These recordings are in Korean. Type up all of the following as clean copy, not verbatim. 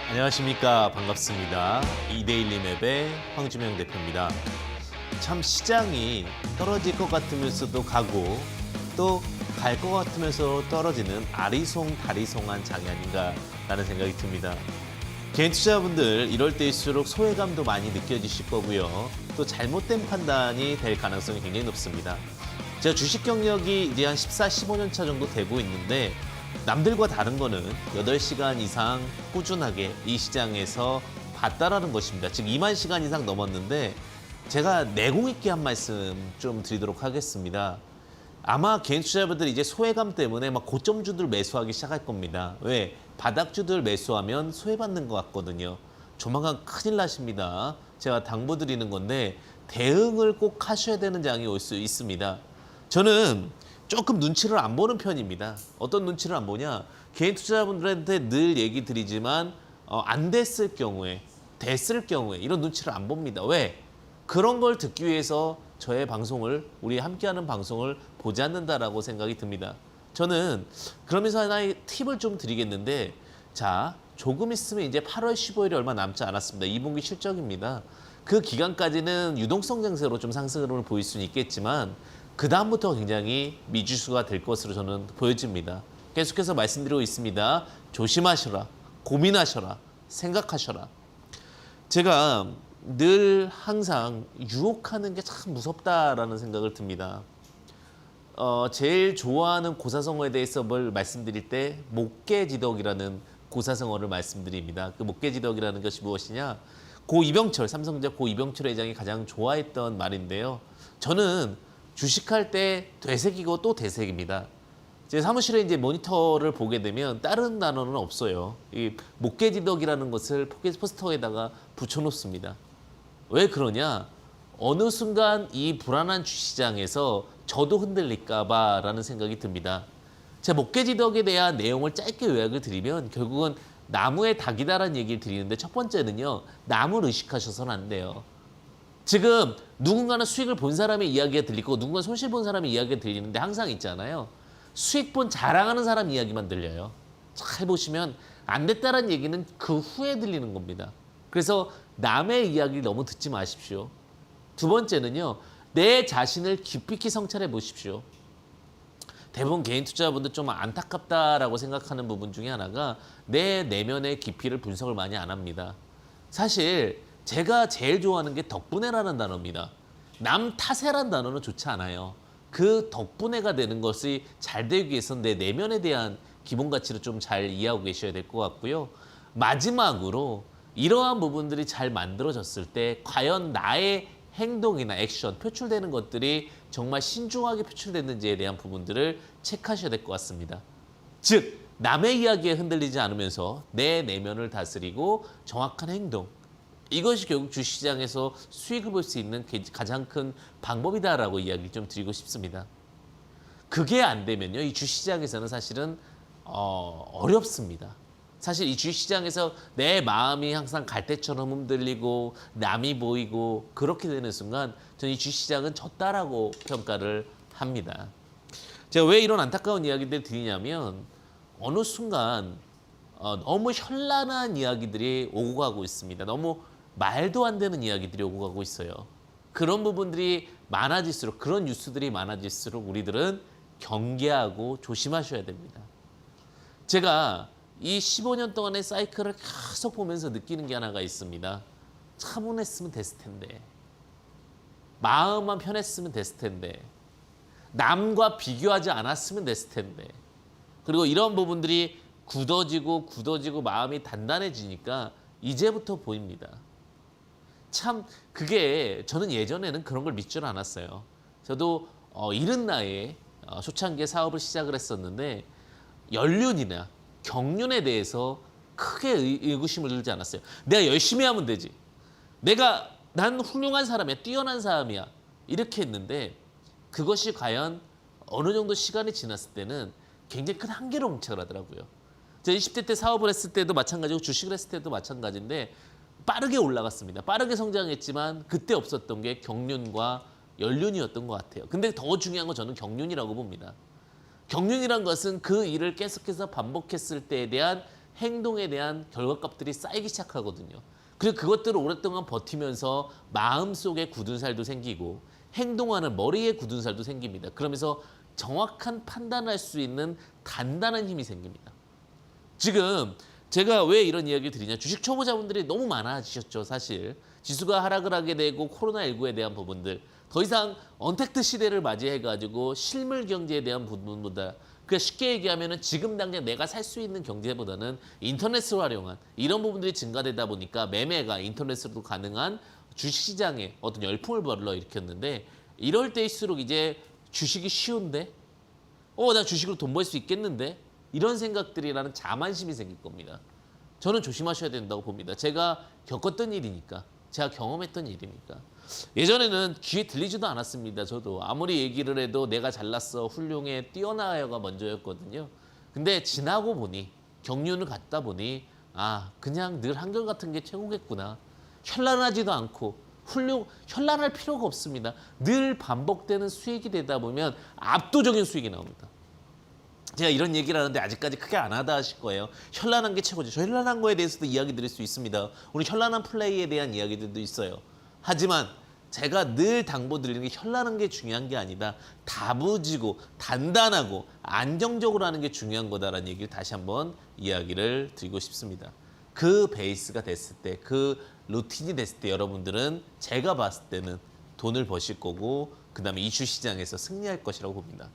안녕하십니까. 반갑습니다. 이데일리맵의 황주명 대표입니다. 참 시장이 떨어질 것 같으면서도 가고 또 갈 것 같으면서 떨어지는 아리송다리송한 장이 아닌가라는 생각이 듭니다. 개인 투자자분들 이럴 때일수록 소외감도 많이 느껴지실 거고요. 또 잘못된 판단이 될 가능성이 굉장히 높습니다. 제가 주식 경력이 이제 한 14, 15년 차 정도 되고 있는데 남들과 다른 거는 8시간 이상 꾸준하게 이 시장에서 봤다라는 것입니다. 즉 2만 시간 이상 넘었는데 제가 내공 있게 한 말씀 좀 드리도록 하겠습니다. 아마 개인 투자자분들이 이제 소외감 때문에 막 고점주들 매수하기 시작할 겁니다. 왜? 바닥주들 매수하면 소외받는 것 같거든요. 조만간 큰일 나십니다. 제가 당부드리는 건데 대응을 꼭 하셔야 되는 장이 올 수 있습니다. 저는 조금 눈치를 안 보는 편입니다. 어떤 눈치를 안 보냐? 개인 투자자분들한테 늘 얘기 드리지만 안 됐을 경우에, 됐을 경우에 이런 눈치를 안 봅니다. 왜? 그런 걸 듣기 위해서 저의 방송을, 우리 함께하는 방송을 보지 않는다라고 생각이 듭니다. 저는 그러면서 하나의 팁을 좀 드리겠는데, 자, 조금 있으면 이제 8월 15일이 얼마 남지 않았습니다. 2분기 실적입니다. 그 기간까지는 유동성 장세로 좀 상승 흐름을 보일 수는 있겠지만 그 다음부터 굉장히 미지수가 될 것으로 저는 보여집니다. 계속해서 말씀드리고 있습니다. 조심하셔라, 고민하셔라, 생각하셔라. 제가 늘 항상 유혹하는 게 참 무섭다라는 생각을 듭니다. 제일 좋아하는 고사성어에 대해서 뭘 말씀드릴 때 목계지덕이라는 고사성어를 말씀드립니다. 그 목계지덕이라는 것이 무엇이냐? 고 이병철, 삼성전자 고 이병철 회장이 가장 좋아했던 말인데요. 저는 주식할 때 되새기고 또 되새깁니다. 제 사무실에 이제 모니터를 보게 되면 다른 단어는 없어요. 이 목계지덕이라는 것을 포스터에다가 붙여놓습니다. 왜 그러냐? 어느 순간 이 불안한 주시장에서 저도 흔들릴까 봐라는 생각이 듭니다. 제 목계지덕에 대한 내용을 짧게 요약을 드리면 결국은 나무의 닭이다라는 얘기를 드리는데, 첫 번째는요, 나무를 의식하셔서는 안 돼요. 지금 누군가는 수익을 본 사람의 이야기가 들리고 누군가는 손실 본 사람의 이야기가 들리는데 항상 있잖아요. 수익 본 자랑하는 사람 이야기만 들려요. 잘 보시면 안 됐다는 얘기는 그 후에 들리는 겁니다. 그래서 남의 이야기를 너무 듣지 마십시오. 두 번째는요, 내 자신을 깊이 성찰해 보십시오. 대부분 개인 투자자분들 좀 안타깝다라고 생각하는 부분 중에 하나가 내 내면의 깊이를 분석을 많이 안 합니다. 사실 제가 제일 좋아하는 게 덕분에라는 단어입니다. 남 탓에라는 단어는 좋지 않아요. 그 덕분에가 되는 것이 잘 되기 위해서는 내 내면에 대한 기본 가치를 좀 잘 이해하고 계셔야 될 것 같고요. 마지막으로 이러한 부분들이 잘 만들어졌을 때 과연 나의 행동이나 액션, 표출되는 것들이 정말 신중하게 표출됐는지에 대한 부분들을 체크하셔야 될 것 같습니다. 즉, 남의 이야기에 흔들리지 않으면서 내 내면을 다스리고 정확한 행동, 이것이 결국 주시장에서 수익을 볼 수 있는 가장 큰 방법이다라고 이야기를 좀 드리고 싶습니다. 그게 안 되면요, 이 주시장에서는 사실은 어렵습니다. 사실 이 주시장에서 내 마음이 항상 갈대처럼 흔들리고 남이 보이고 그렇게 되는 순간 저는 이 주시장은 졌다라고 평가를 합니다. 제가 왜 이런 안타까운 이야기들을 드리냐면 어느 순간 너무 현란한 이야기들이 오고 가고 있습니다. 너무 말도 안 되는 이야기들이 오고 가고 있어요. 그런 부분들이 많아질수록, 그런 뉴스들이 많아질수록 우리들은 경계하고 조심하셔야 됩니다. 제가 이 15년 동안의 사이클을 계속 보면서 느끼는 게 하나가 있습니다. 차분했으면 됐을 텐데, 마음만 편했으면 됐을 텐데, 남과 비교하지 않았으면 됐을 텐데, 그리고 이런 부분들이 굳어지고 마음이 단단해지니까 이제부터 보입니다. 참 그게, 저는 예전에는 그런 걸 믿질 않았어요. 저도 이른 나이에 초창기에 사업을 시작을 했었는데 연륜이나 경륜에 대해서 크게 의구심을 들지 않았어요. 내가 열심히 하면 되지. 난 훌륭한 사람이야. 뛰어난 사람이야. 이렇게 했는데 그것이 과연 어느 정도 시간이 지났을 때는 굉장히 큰 한계로 봉착을 하더라고요. 제가 20대 때 사업을 했을 때도 마찬가지고 주식을 했을 때도 마찬가지인데 빠르게 올라갔습니다. 빠르게 성장했지만 그때 없었던 게 경륜과 연륜이었던 것 같아요. 근데 더 중요한 건 저는 경륜이라고 봅니다. 경륜이란 것은 그 일을 계속해서 반복했을 때에 대한 행동에 대한 결과값들이 쌓이기 시작하거든요. 그리고 그것들을 오랫동안 버티면서 마음속에 굳은 살도 생기고 행동하는 머리에 굳은 살도 생깁니다. 그러면서 정확한 판단할 수 있는 단단한 힘이 생깁니다. 지금 제가 왜 이런 이야기를 드리냐. 주식 초보자분들이 너무 많아지셨죠, 사실. 지수가 하락을 하게 되고 코로나19에 대한 부분들. 더 이상 언택트 시대를 맞이해가지고 실물 경제에 대한 부분보다 그러니까 쉽게 얘기하면 지금 당장 내가 살 수 있는 경제보다는 인터넷을 활용한 이런 부분들이 증가되다 보니까 매매가 인터넷으로도 가능한 주식시장에 어떤 열풍을 불러일으켰는데 이럴 때일수록 이제 주식이 쉬운데? 나 주식으로 돈 벌 수 있겠는데? 이런 생각들이라는 자만심이 생길 겁니다. 저는 조심하셔야 된다고 봅니다. 제가 겪었던 일이니까. 제가 경험했던 일이니까. 예전에는 귀에 들리지도 않았습니다. 저도 아무리 얘기를 해도 내가 잘났어, 훌륭해, 뛰어나야가 먼저였거든요. 근데 지나고 보니 경륜을 갖다 보니 그냥 늘 한결같은 게 최고겠구나. 현란하지도 않고 현란할 필요가 없습니다. 늘 반복되는 수익이 되다 보면 압도적인 수익이 나옵니다. 제가 이런 얘기를 하는데 아직까지 크게 안 하다 하실 거예요. 현란한 게 최고죠. 저 현란한 거에 대해서도 이야기 드릴 수 있습니다. 오늘 현란한 플레이에 대한 이야기들도 있어요. 하지만 제가 늘 당부드리는 게 현란한 게 중요한 게 아니다. 다부지고 단단하고 안정적으로 하는 게 중요한 거다라는 얘기를 다시 한번 이야기를 드리고 싶습니다. 그 베이스가 됐을 때, 그 루틴이 됐을 때 여러분들은 제가 봤을 때는 돈을 버실 거고 그다음에 이슈 시장에서 승리할 것이라고 봅니다.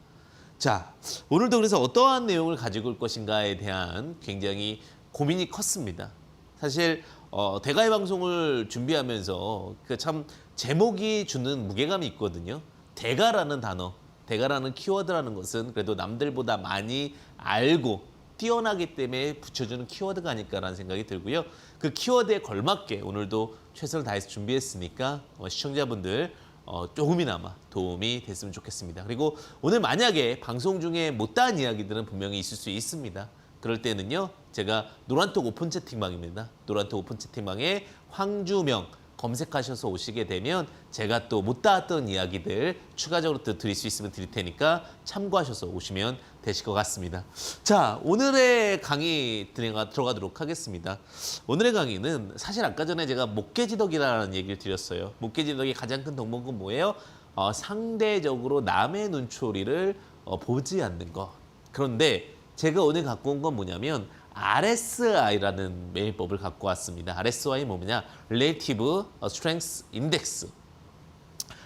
자, 오늘도 그래서 어떠한 내용을 가지고 올 것인가에 대한 굉장히 고민이 컸습니다. 사실 대가의 방송을 준비하면서 참 제목이 주는 무게감이 있거든요. 대가라는 단어, 대가라는 키워드라는 것은 그래도 남들보다 많이 알고 뛰어나기 때문에 붙여주는 키워드가 아닐까라는 생각이 들고요. 그 키워드에 걸맞게 오늘도 최선을 다해서 준비했으니까 시청자분들 조금이나마 도움이 됐으면 좋겠습니다. 그리고 오늘 만약에 방송 중에 못다한 이야기들은 분명히 있을 수 있습니다. 그럴 때는요, 제가 노란톡 오픈 채팅방입니다. 노란톡 오픈 채팅방에 황주명 검색하셔서 오시게 되면 제가 또 못다했던 이야기들 추가적으로 또 드릴 수 있으면 드릴 테니까 참고하셔서 오시면 되실 것 같습니다. 자, 오늘의 강의 들어가도록 하겠습니다. 오늘의 강의는 사실 아까 전에 제가 목깨지덕이라는 얘기를 드렸어요. 목깨지덕의 가장 큰 덕목은 뭐예요? 상대적으로 남의 눈초리를 보지 않는 것. 그런데 제가 오늘 갖고 온 건 뭐냐면 RSI라는 매일법을 갖고 왔습니다. RSI 뭐냐? Relative Strength Index.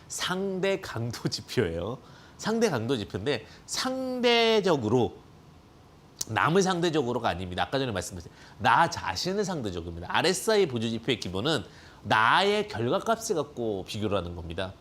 상대 강도 지표예요. 상대 강도 지표인데 상대적으로 남을 상대적으로가 아닙니다. 아까 전에 말씀드렸어요. 나 자신을 상대적입니다. RSI 보조 지표의 기본은 나의 결과값을 갖고 비교를 하는 겁니다.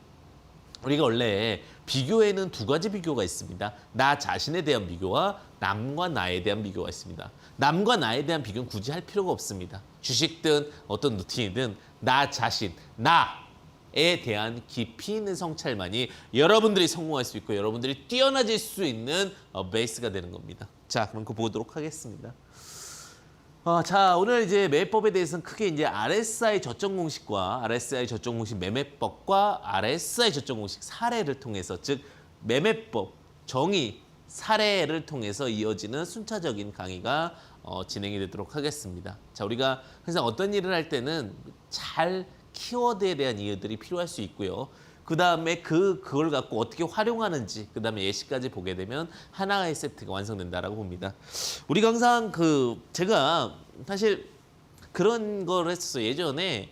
우리가 원래 비교에는 두 가지 비교가 있습니다. 나 자신에 대한 비교와 남과 나에 대한 비교가 있습니다. 남과 나에 대한 비교는 굳이 할 필요가 없습니다. 주식든 어떤 루틴이든 나 자신, 나에 대한 깊이 있는 성찰만이 여러분들이 성공할 수 있고 여러분들이 뛰어나질 수 있는 베이스가 되는 겁니다. 자, 그럼 그거 보도록 하겠습니다. 자, 오늘 이제 매매법에 대해서는 크게 이제 RSI 저점 공식과 RSI 저점 공식 매매법과 RSI 저점 공식 사례를 통해서, 즉 매매법 정의 사례를 통해서 이어지는 순차적인 강의가 진행이 되도록 하겠습니다. 자, 우리가 항상 어떤 일을 할 때는 잘 키워드에 대한 이해들이 필요할 수 있고요. 그 다음에 그걸 갖고 어떻게 활용하는지, 그 다음에 예시까지 보게 되면 하나의 세트가 완성된다라고 봅니다. 우리가 항상 제가 사실 그런 걸 했었어요. 예전에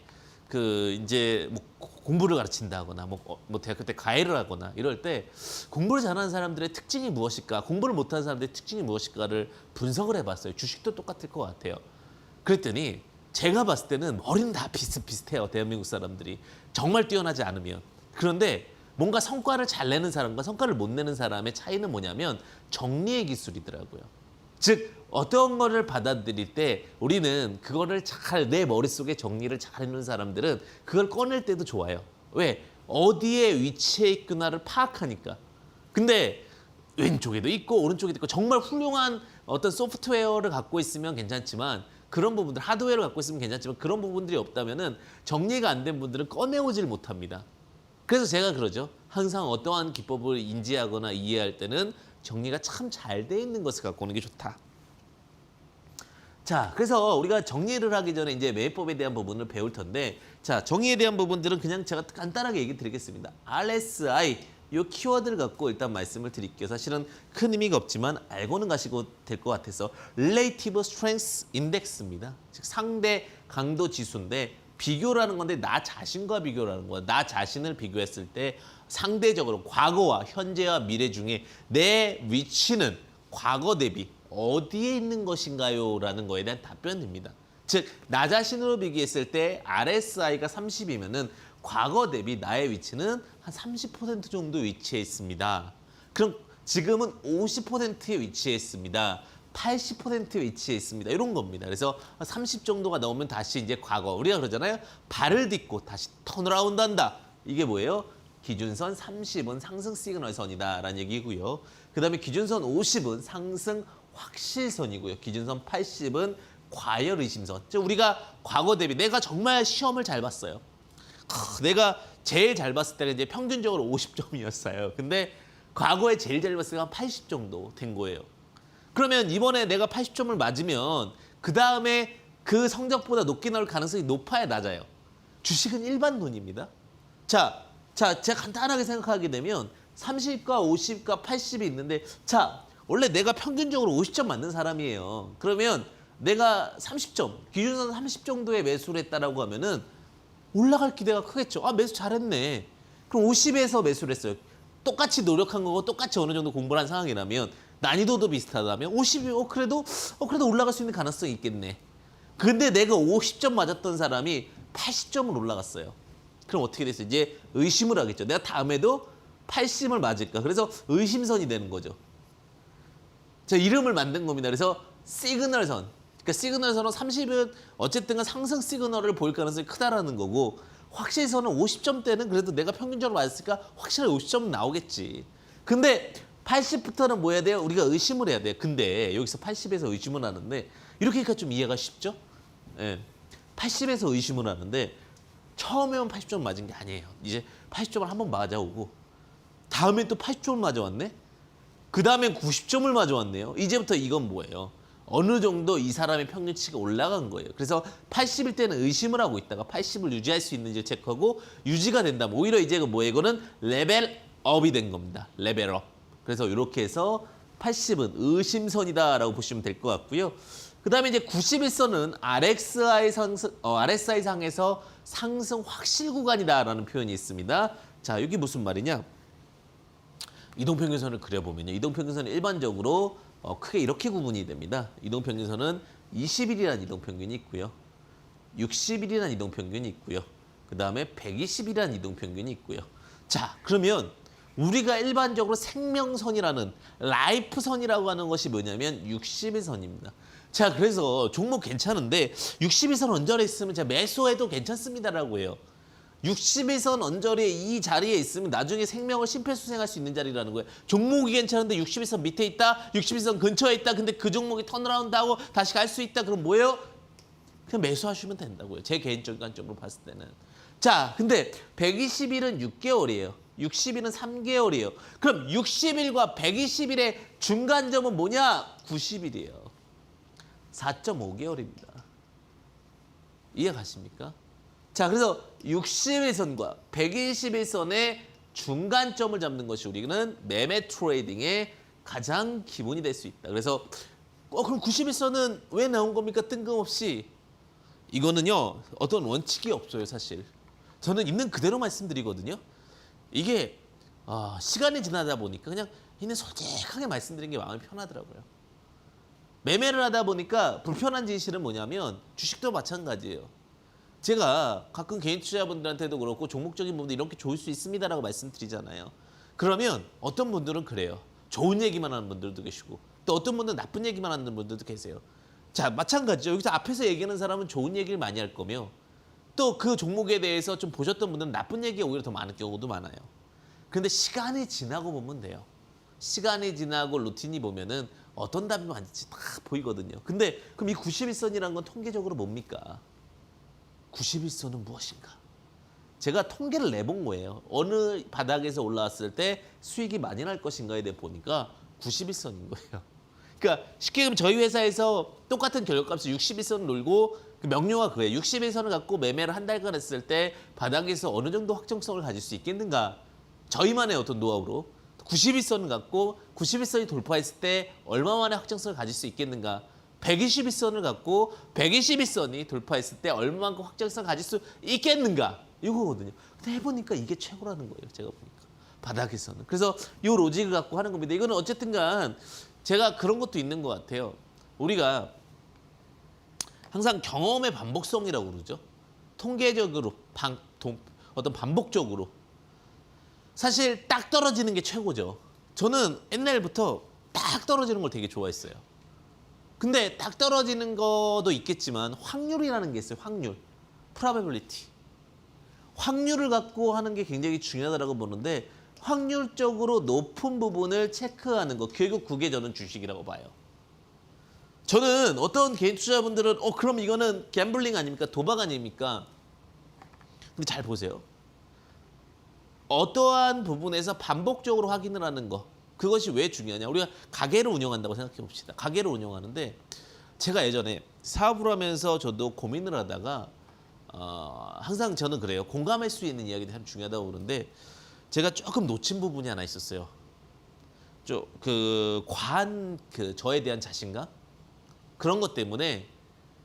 이제 뭐 공부를 가르친다거나 뭐 대학교 때 과외를 하거나 이럴 때 공부를 잘하는 사람들의 특징이 무엇일까, 공부를 못하는 사람들의 특징이 무엇일까를 분석을 해봤어요. 주식도 똑같을 것 같아요. 그랬더니 제가 봤을 때는 머리는 다 비슷비슷해요. 대한민국 사람들이 정말 뛰어나지 않으면. 그런데 뭔가 성과를 잘 내는 사람과 성과를 못 내는 사람의 차이는 뭐냐면 정리의 기술이더라고요. 즉 어떤 거를 받아들일 때 우리는 그거를 잘 내 머릿속에 정리를 잘 해놓은 사람들은 그걸 꺼낼 때도 좋아요. 왜? 어디에 위치해 있구나를 파악하니까. 근데 왼쪽에도 있고 오른쪽에도 있고 정말 훌륭한 어떤 소프트웨어를 갖고 있으면 괜찮지만 그런 부분들, 하드웨어를 갖고 있으면 괜찮지만 그런 부분들이 없다면은 정리가 안 된 분들은 꺼내오질 못합니다. 그래서 제가 그러죠. 항상 어떠한 기법을 인지하거나 이해할 때는 정리가 참 잘 돼 있는 것을 갖고 오는 게 좋다. 자, 그래서 우리가 정리를 하기 전에 이제 매매법에 대한 부분을 배울 텐데, 자, 정의에 대한 부분들은 그냥 제가 간단하게 얘기 드리겠습니다. RSI 이 키워드를 갖고 일단 말씀을 드릴게요. 사실은 큰 의미가 없지만 알고는 가시고 될 것 같아서 Relative Strength Index입니다. 즉 상대 강도 지수인데 비교라는 건데 나 자신과 비교라는 거야. 나 자신을 비교했을 때 상대적으로 과거와 현재와 미래 중에 내 위치는 과거 대비 어디에 있는 것인가요? 라는 거에 대한 답변입니다. 즉, 나 자신으로 비교했을 때 RSI가 30이면은 과거 대비 나의 위치는 한 30% 정도 위치해 있습니다. 그럼 지금은 50%에 위치해 있습니다. 80%에 위치해 있습니다. 이런 겁니다. 그래서 30 정도가 넘으면 다시 이제 과거. 우리가 그러잖아요. 발을 딛고 다시 턴어라운드 한다. 이게 뭐예요? 기준선 30은 상승 시그널선이다 라는 얘기고요. 그 다음에 기준선 50은 상승 확실선이고요. 기준선 80은 과열 의심선. 즉 우리가 과거 대비 내가 정말 시험을 잘 봤어요. 내가 제일 잘 봤을 때가 이제 평균적으로 50점이었어요. 근데 과거에 제일 잘 봤을 때가 한 80 정도 된 거예요. 그러면 이번에 내가 80점을 맞으면 그 다음에 그 성적보다 높게 나올 가능성이 높아야 낮아요. 주식은 일반 돈입니다. 자, 제가 간단하게 생각하게 되면 30과 50과 80이 있는데 자, 원래 내가 평균적으로 50점 맞는 사람이에요. 그러면 내가 30점, 기준선 30 정도의 매수를 했다라고 하면은 올라갈 기대가 크겠죠. 아, 매수 잘했네. 그럼 50에서 매수를 했어요. 똑같이 노력한 거고 똑같이 어느 정도 공부를 한 상황이라면 난이도도 비슷하다면 50이 그래도 올라갈 수 있는 가능성이 있겠네. 근데 내가 50점 맞았던 사람이 80점을 올라갔어요. 그럼 어떻게 됐어요? 이제 의심을 하겠죠. 내가 다음에도 80을 맞을까? 그래서 의심선이 되는 거죠. 저 이름을 만든 겁니다. 그래서 시그널선. 그러니까 시그널선은 30은 어쨌든 상승 시그널을 보일 가능성이 크다라는 거고 확실선은 50점대는 그래도 내가 평균적으로 맞았으니까 확실하게 50점 나오겠지. 근데 80부터는 뭐 해야 돼요? 우리가 의심을 해야 돼요. 근데 여기서 80에서 의심을 하는데 이렇게 하니까 좀 이해가 쉽죠? 예. 80에서 의심을 하는데 처음에만 80점 맞은 게 아니에요. 이제 80점을 한번 맞아오고 다음에 또 80점을 맞아왔네? 그 다음엔 90점을 맞아왔네요. 이제부터 이건 뭐예요? 어느 정도 이 사람의 평균치가 올라간 거예요. 그래서 80일 때는 의심을 하고 있다가 80을 유지할 수 있는지 체크하고 유지가 된다면 오히려 이제 뭐예요? 이거는 레벨업이 된 겁니다. 레벨업. 그래서 이렇게 해서 80은 의심선이다라고 보시면 될 것 같고요. 그 다음에 이제 91선은 RSI 상에서 상승 확실 구간이다라는 표현이 있습니다. 자, 여기 무슨 말이냐? 이동평균선을 그려보면요. 이동평균선은 일반적으로 크게 이렇게 구분이 됩니다. 이동평균선은 20일이라는 이동평균이 있고요. 60일이라는 이동평균이 있고요. 그 다음에 120일이라는 이동평균이 있고요. 자, 그러면 우리가 일반적으로 생명선이라는 라이프선이라고 하는 것이 뭐냐면 60일선입니다. 자, 그래서 종목 괜찮은데 60일선 언저리에 있으면 제가 매수해도 괜찮습니다라고 해요. 60일선 언저리에 이 자리에 있으면 나중에 생명을 심폐소생할 수 있는 자리라는 거예요. 종목이 괜찮은데 60일선 밑에 있다, 60일선 근처에 있다, 근데 그 종목이 턴어라운드하고 다시 갈 수 있다. 그럼 뭐예요? 그냥 매수하시면 된다고요. 제 개인적 관점으로 봤을 때는. 자, 근데 120일은 6개월이에요. 60일은 3개월이에요. 그럼 60일과 120일의 중간점은 뭐냐? 90일이에요. 4.5개월입니다. 이해 가십니까? 자, 그래서 60일선과 120일선의 중간점을 잡는 것이 우리는 매매 트레이딩의 가장 기본이 될 수 있다. 그래서 그럼 90일선은 왜 나온 겁니까? 뜬금없이. 이거는요. 어떤 원칙이 없어요, 사실. 저는 있는 그대로 말씀드리거든요. 이게 시간이 지나다 보니까 그냥 있는 솔직하게 말씀드리는 게 마음이 편하더라고요. 매매를 하다 보니까 불편한 진실은 뭐냐면 주식도 마찬가지예요. 제가 가끔 개인 투자자분들한테도 그렇고 종목적인 부분도 이렇게 좋을 수 있습니다라고 말씀드리잖아요. 그러면 어떤 분들은 그래요. 좋은 얘기만 하는 분들도 계시고 또 어떤 분들은 나쁜 얘기만 하는 분들도 계세요. 자, 마찬가지죠. 여기서 앞에서 얘기하는 사람은 좋은 얘기를 많이 할 거며 또 그 종목에 대해서 좀 보셨던 분들은 나쁜 얘기가 오히려 더 많을 경우도 많아요. 그런데 시간이 지나고 보면 돼요. 시간이 지나고 루틴이 보면은 어떤 답이 맞을지 다 보이거든요. 근데 그럼 이 91선이라는 건 통계적으로 뭡니까? 91선은 무엇인가? 제가 통계를 내본 거예요. 어느 바닥에서 올라왔을 때 수익이 많이 날 것인가에 대해 보니까 91선인 거예요. 그러니까 쉽게 얘기하면 저희 회사에서 똑같은 결과값을 61선 놀고 그 명료가 그거예요. 61선을 갖고 매매를 한 달간 했을 때 바닥에서 어느 정도 확정성을 가질 수 있겠는가. 저희만의 어떤 노하우로 91선을 갖고 91선이 돌파했을 때 얼마만의 확정성을 가질 수 있겠는가. 121선을 갖고 121선이 돌파했을 때 얼마만큼 확정성을 가질 수 있겠는가. 이거거든요. 근데 해보니까 이게 최고라는 거예요. 제가 보니까. 바닥에서는. 그래서 이 로직을 갖고 하는 겁니다. 이거는 어쨌든 간 제가 그런 것도 있는 것 같아요. 우리가 항상 경험의 반복성이라고 그러죠. 통계적으로, 어떤 반복적으로. 사실 딱 떨어지는 게 최고죠. 저는 옛날부터 딱 떨어지는 걸 되게 좋아했어요. 근데 딱 떨어지는 것도 있겠지만 확률이라는 게 있어요. 확률. probability. 확률을 갖고 하는 게 굉장히 중요하다고 보는데 확률적으로 높은 부분을 체크하는 거. 결국 그게 저는 주식이라고 봐요. 저는 어떤 개인 투자자분들은 그럼 이거는 갬블링 아닙니까? 도박 아닙니까? 근데 잘 보세요. 어떠한 부분에서 반복적으로 확인을 하는 거. 그것이 왜 중요하냐. 우리가 가게를 운영한다고 생각해 봅시다. 가게를 운영하는데 제가 예전에 사업을 하면서 저도 고민을 하다가 항상 저는 그래요. 공감할 수 있는 이야기들이 참 중요하다고 그러는데 제가 조금 놓친 부분이 하나 있었어요. 과한 저에 대한 자신감? 그런 것 때문에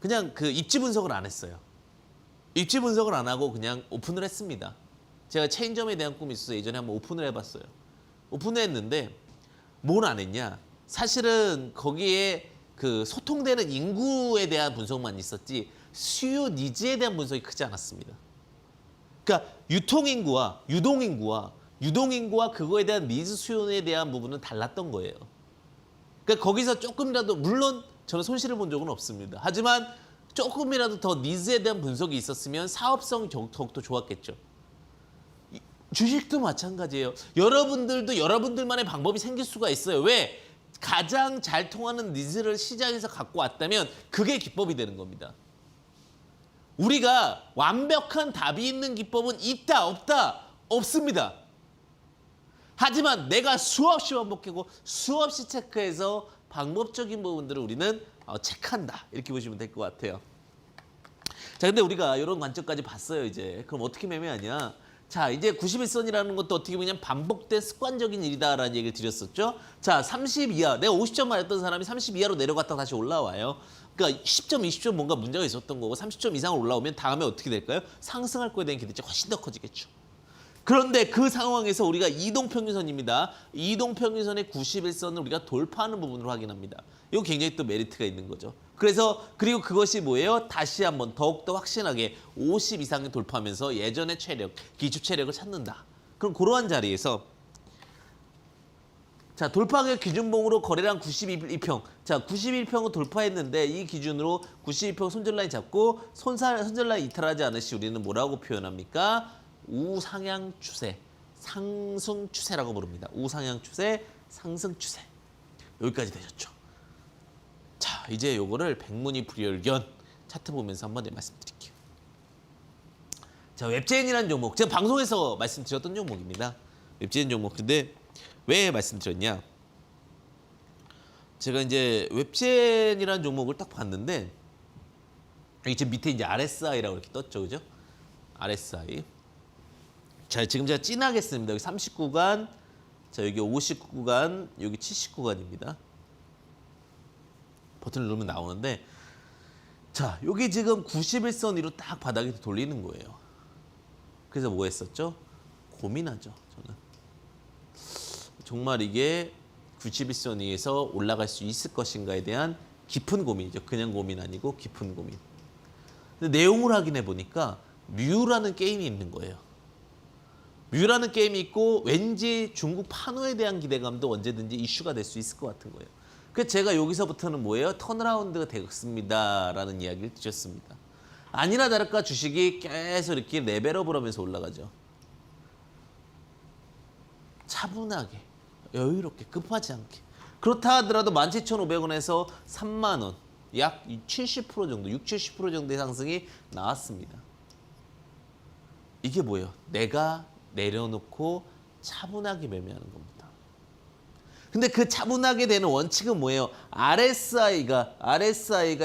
그냥 입지 분석을 안 했어요. 입지 분석을 안 하고 그냥 오픈을 했습니다. 제가 체인점에 대한 꿈이 있어서 예전에 한번 오픈을 해봤어요. 오픈을 했는데 뭘 안 했냐? 사실은 거기에 소통되는 인구에 대한 분석만 있었지 수요 니즈에 대한 분석이 크지 않았습니다. 그러니까 유통인구와 유동인구와 그거에 대한 니즈 수요에 대한 부분은 달랐던 거예요. 그러니까 거기서 조금이라도 물론 저는 손실을 본 적은 없습니다. 하지만 조금이라도 더 니즈에 대한 분석이 있었으면 사업성이 더욱더 좋았겠죠. 주식도 마찬가지예요. 여러분들도 여러분들만의 방법이 생길 수가 있어요. 왜? 가장 잘 통하는 니즈를 시장에서 갖고 왔다면 그게 기법이 되는 겁니다. 우리가 완벽한 답이 있는 기법은 있다, 없다, 없습니다. 하지만 내가 수없이 반복하고 수없이 체크해서 방법적인 부분들을 우리는 체크한다. 이렇게 보시면 될 것 같아요. 자, 근데 우리가 이런 관점까지 봤어요, 이제. 그럼 어떻게 매매하냐? 자, 이제 91선이라는 것도 어떻게 보면 반복된 습관적인 일이다라는 얘기를 드렸었죠. 자, 30 이하. 내가 50점 맞았던 사람이 30 이하로 내려갔다가 다시 올라와요. 그러니까 10점, 20점 뭔가 문제가 있었던 거고 30점 이상으로 올라오면 다음에 어떻게 될까요? 상승할 거에 대한 기대치가 훨씬 더 커지겠죠. 그런데 그 상황에서 우리가 이동평균선입니다. 이동평균선의 91선을 우리가 돌파하는 부분으로 확인합니다. 이거 굉장히 또 메리트가 있는 거죠. 그리고 그것이 뭐예요? 다시 한번 더욱더 확실하게 50 이상을 돌파하면서 예전의 체력, 기초 체력을 찾는다. 그럼 그러한 자리에서 자, 돌파하기 기준봉으로 거래량 92평. 자, 91평을 돌파했는데 이 기준으로 91평 손절 라인 잡고 손절 라인 이탈하지 않으시 우리는 뭐라고 표현합니까? 우상향 추세, 상승 추세라고 부릅니다. 우상향 추세, 상승 추세. 여기까지 되셨죠? 자, 이제 요거를 백문이 불여일견 차트 보면서 한번 말씀드릴게요. 자, 웹제인이라는 종목. 제가 방송에서 말씀드렸던 종목입니다. 웹제인 종목. 근데 왜 말씀드렸냐? 제가 이제 웹제인이라는 종목을 딱 봤는데 여기 지금 밑에 이제 RSI라고 이렇게 떴죠, 그죠? RSI. 자, 지금 제가 찐하겠습니다. 여기 39간, 자, 여기 59간, 여기 79간입니다. 버튼을 누르면 나오는데, 자, 여기 지금 91선 위로 딱 바닥에 돌리는 거예요. 그래서 뭐 했었죠? 고민하죠, 저는. 정말 이게 91선 위에서 올라갈 수 있을 것인가에 대한 깊은 고민이죠. 그냥 고민 아니고 깊은 고민. 근데 내용을 확인해 보니까 뮤라는 게임이 있는 거예요. 뮤라는 게임이 있고 왠지 중국 판호에 대한 기대감도 언제든지 이슈가 될 수 있을 것 같은 거예요. 그래서 제가 여기서부터는 뭐예요? 턴어라운드가 되겠습니다라는 이야기를 드렸습니다. 아니나 다를까 주식이 계속 이렇게 레벨업을 하면서 올라가죠. 차분하게, 여유롭게, 급하지 않게. 그렇다 하더라도 17,500원에서 3만 원, 약 70% 정도, 60, 70% 정도의 상승이 나왔습니다. 이게 뭐예요? 내가 내려놓고 차분하게 매매하는 겁니다. 근데 그 차분하게 되는 원칙은 뭐예요? RSI가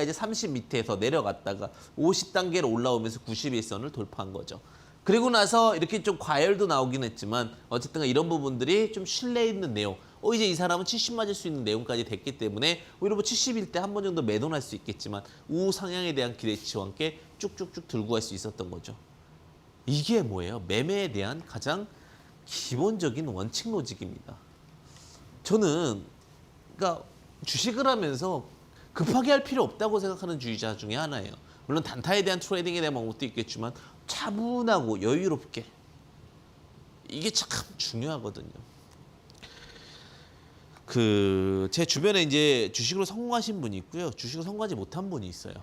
이제 30 밑에서 내려갔다가 50단계로 올라오면서 91선을 돌파한 거죠. 그리고 나서 이렇게 좀 과열도 나오긴 했지만 어쨌든 이런 부분들이 좀 신뢰 있는 내용. 이제 이 사람은 70 맞을 수 있는 내용까지 됐기 때문에 오히려 뭐 70일 때 한 번 정도 매도할 수 있겠지만 우상향에 대한 기대치와 함께 쭉쭉쭉 들고 갈 수 있었던 거죠. 이게 뭐예요? 매매에 대한 가장 기본적인 원칙 로직입니다. 저는 그러니까 주식을 하면서 급하게 할 필요 없다고 생각하는 주의자 중에 하나예요. 물론 단타에 대한 트레이딩에 대한 방법도 있겠지만 차분하고 여유롭게 이게 참 중요하거든요. 제 주변에 이제 주식으로 성공하신 분이 있고요. 주식으로 성공하지 못한 분이 있어요.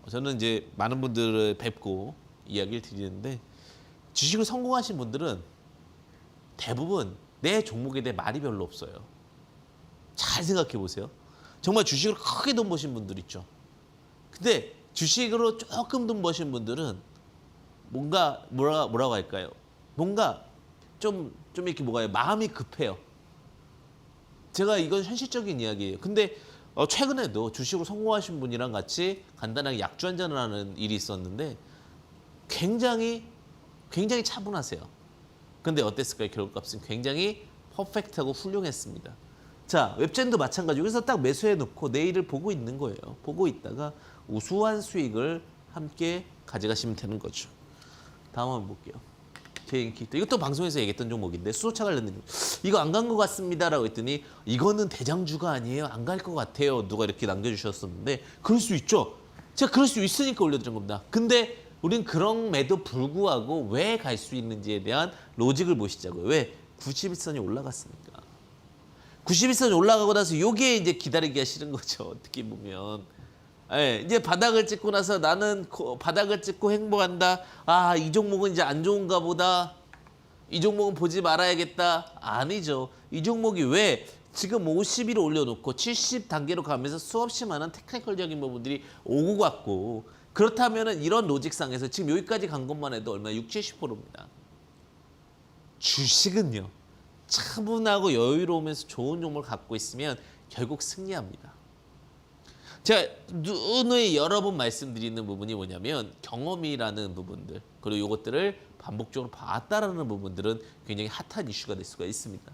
저는 이제 많은 분들을 뵙고 이야기를 드리는데 주식으로 성공하신 분들은 대부분 내 종목에 대해 말이 별로 없어요. 잘 생각해 보세요. 정말 주식으로 크게 돈 버신 분들 있죠. 근데 주식으로 조금 돈 버신 분들은 뭔가 뭐라고 할까요? 뭔가 좀 이렇게 마음이 급해요. 제가 이건 현실적인 이야기예요. 근데 최근에도 주식으로 성공하신 분이랑 같이 간단하게 약주 한잔을 하는 일이 있었는데 굉장히 차분하세요. 근데 어땠을까요? 결국값은 굉장히 퍼펙트하고 훌륭했습니다. 자, 웹젠도 마찬가지고 그래서 딱 매수해 놓고 내일을 보고 있는 거예요. 보고 있다가 우수한 수익을 함께 가져가시면 되는 거죠. 다음 한번 볼게요. KN키트. 이것도 방송에서 얘기했던 종목인데 수소차 관련된 종목. 이거 안 간 것 같습니다라고 했더니 이거는 대장주가 아니에요. 안 갈 것 같아요. 누가 이렇게 남겨주셨었는데 그럴 수 있죠. 제가 그럴 수 있으니까 올려드린 겁니다. 근데 우린 그럼에도 불구하고 왜 갈 수 있는지에 대한 로직을 보시자고요. 왜? 91선이 올라갔으니까. 91선이 올라가고 나서 요게 이제 기다리기가 싫은 거죠. 어떻게 보면. 예, 이제 바닥을 찍고 나서 나는 바닥을 찍고 행보한다. 아, 이 종목은 이제 안 좋은가 보다. 이 종목은 보지 말아야겠다. 아니죠. 이 종목이 왜 지금 50일 올려놓고 70단계로 가면서 수없이 많은 테크니컬적인 부분들이 오고 갔고 그렇다면 이런 로직상에서 지금 여기까지 간 것만 해도 얼마 60, 70%입니다. 주식은요. 차분하고 여유로우면서 좋은 종목을 갖고 있으면 결국 승리합니다. 제가 누누이 여러 번 말씀드리는 부분이 뭐냐면 경험이라는 부분들 그리고 이것들을 반복적으로 봤다라는 부분들은 굉장히 핫한 이슈가 될 수가 있습니다.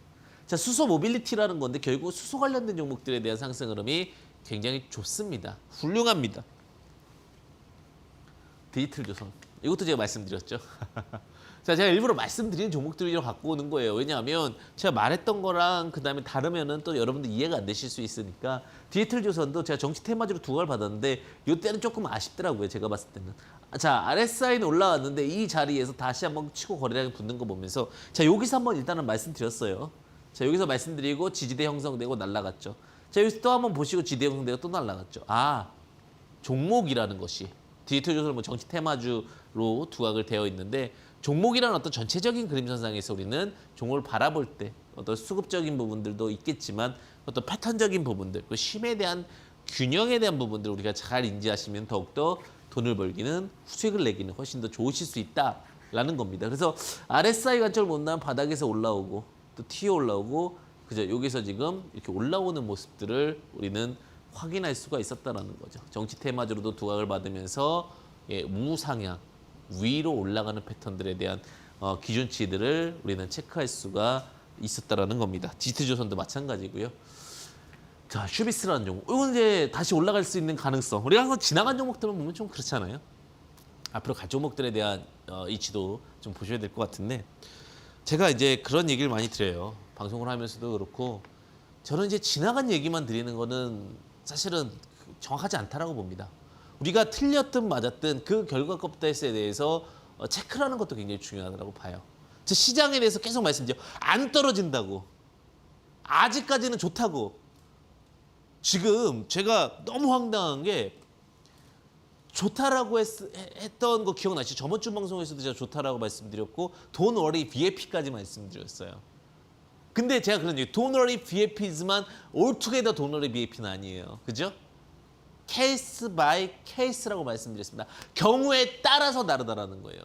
자, 수소 모빌리티라는 건데 결국 수소 관련된 종목들에 대한 상승 흐름이 굉장히 좋습니다. 훌륭합니다. 디지털조선. 이것도 제가 말씀드렸죠. 자, 제가 일부러 말씀드리는 종목들을 갖고 오는 거예요. 왜냐하면 제가 말했던 거랑 그다음에 다르면은 또 여러분들 이해가 안 되실 수 있으니까 디지털조선도 제가 정치 테마주로 두각을 받았는데 이때는 조금 아쉽더라고요. 제가 봤을 때는. 자, RSI는 올라왔는데 이 자리에서 다시 한번 치고 거래량이 붙는 거 보면서 자, 여기서 한번 일단은 말씀드렸어요. 자, 여기서 말씀드리고 지지대 형성되고 날라갔죠. 자, 여기서 또 한번 보시고 지지대 형성되고 또 날라갔죠. 아, 종목이라는 것이 디지털조선은 뭐 정치 테마주로 두각을 되어 있는데 종목이라는 어떤 전체적인 그림선상에서 우리는 종목을 바라볼 때 어떤 수급적인 부분들도 있겠지만 어떤 패턴적인 부분들, 그 힘에 대한 균형에 대한 부분들을 우리가 잘 인지하시면 더욱더 돈을 벌기는 수익을 내기는 훨씬 더 좋으실 수 있다라는 겁니다. 그래서 RSI 관점을 본다면 바닥에서 올라오고 또 튀어 올라오고 그죠? 여기서 지금 이렇게 올라오는 모습들을 우리는 확인할 수가 있었다라는 거죠. 정치 테마주로도 두각을 받으면서 우상향 위로 올라가는 패턴들에 대한 기준치들을 우리는 체크할 수가 있었다라는 겁니다. 디지털조선도 마찬가지고요. 자, 슈비스라는 종목. 이건 이제 다시 올라갈 수 있는 가능성. 우리가 항상 지나간 종목들만 보면 좀 그렇잖아요. 앞으로 갈 종목들에 대한 이치도 좀 보셔야 될 것 같은데 제가 이제 그런 얘기를 많이 드려요. 방송을 하면서도 그렇고 저는 이제 지나간 얘기만 드리는 거는 사실은 정확하지 않다라고 봅니다. 우리가 틀렸든 맞았든 그 결과 값에 대해서 체크를 하는 것도 굉장히 중요하다고 봐요. 저 시장에 대해서 계속 말씀드려. 안 떨어진다고. 아직까지는 좋다고. 지금 제가 너무 황당한 게 좋다라고 했던 거 기억나시죠? 저번 주 방송에서도 제가 좋다라고 말씀드렸고 돈 워리 VIP까지 말씀드렸어요. 근데 제가 그런 얘기, 돈 워리 VIP지만 올투게더 돈 워리 VIP는 아니에요. 그죠? 케이스 바이 케이스라고 말씀드렸습니다. 경우에 따라서 다르다라는 거예요.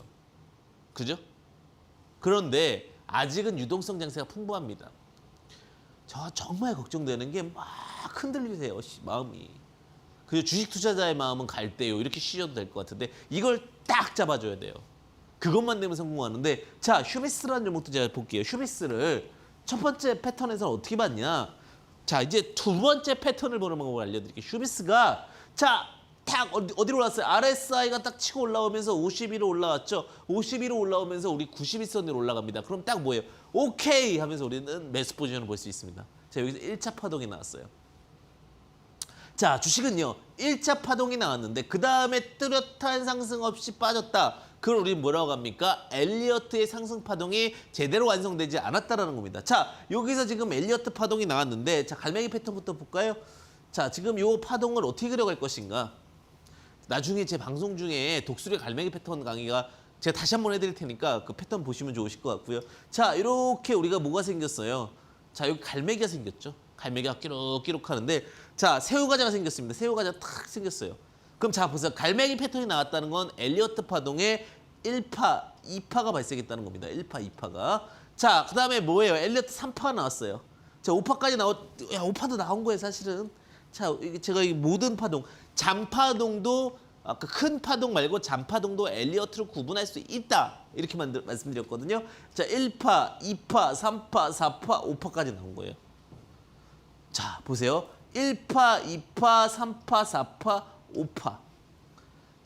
그죠? 그런데 아직은 유동성 장세가 풍부합니다. 저 정말 걱정되는 게 막 흔들리세요, 마음이. 그 주식 투자자의 마음은 갈대요. 이렇게 쉬셔도 될 것 같은데 이걸 딱 잡아줘야 돼요. 그것만 되면 성공하는데 자, 휴비스라는 종목도 제가 볼게요. 휴비스를 첫 번째 패턴에서 어떻게 봤냐. 자, 이제 두 번째 패턴을 보는 방법을 알려드릴게요. 휴비스가 자, 딱 어디로 올랐어요? RSI가 딱 치고 올라오면서 51로 올라왔죠. 51로 올라오면서 우리 91선으로 올라갑니다. 그럼 딱 뭐예요? 오케이 하면서 우리는 매수 포지션을 볼 수 있습니다. 자, 여기서 1차 파동이 나왔어요. 자, 주식은요. 1차 파동이 나왔는데 그 다음에 뚜렷한 상승 없이 빠졌다. 그걸 우리 뭐라고 합니까? 엘리어트의 상승 파동이 제대로 완성되지 않았다라는 겁니다. 자, 여기서 지금 엘리어트 파동이 나왔는데 자, 갈매기 패턴부터 볼까요? 자, 지금 요 파동을 어떻게 그려갈 것인가? 나중에 제 방송 중에 독수리 갈매기 패턴 강의가 제가 다시 한번 해드릴 테니까 그 패턴 보시면 좋으실 것 같고요. 자, 이렇게 우리가 뭐가 생겼어요? 자, 여기 갈매기가 생겼죠. 갈매기가 끼룩끼룩 하는데 자, 새우과자가 생겼습니다. 새우과자 탁 생겼어요. 그럼 자, 보세요. 갈매기 패턴이 나왔다는 건 엘리어트 파동의 1파, 2파가 발생했다는 겁니다. 1파, 2파가. 자, 그 다음에 뭐예요? 엘리어트 3파가 나왔어요. 자, 5파까지 야, 5파도 나온 거예요, 사실은. 자, 제가 이 모든 파동, 잔파동도 아까 큰 파동 말고 잔파동도 엘리어트로 구분할 수 있다. 이렇게 말씀드렸거든요. 자, 1파, 2파, 3파, 4파, 5파까지 나온 거예요. 자, 보세요. 1파, 2파, 3파, 4파, 5파.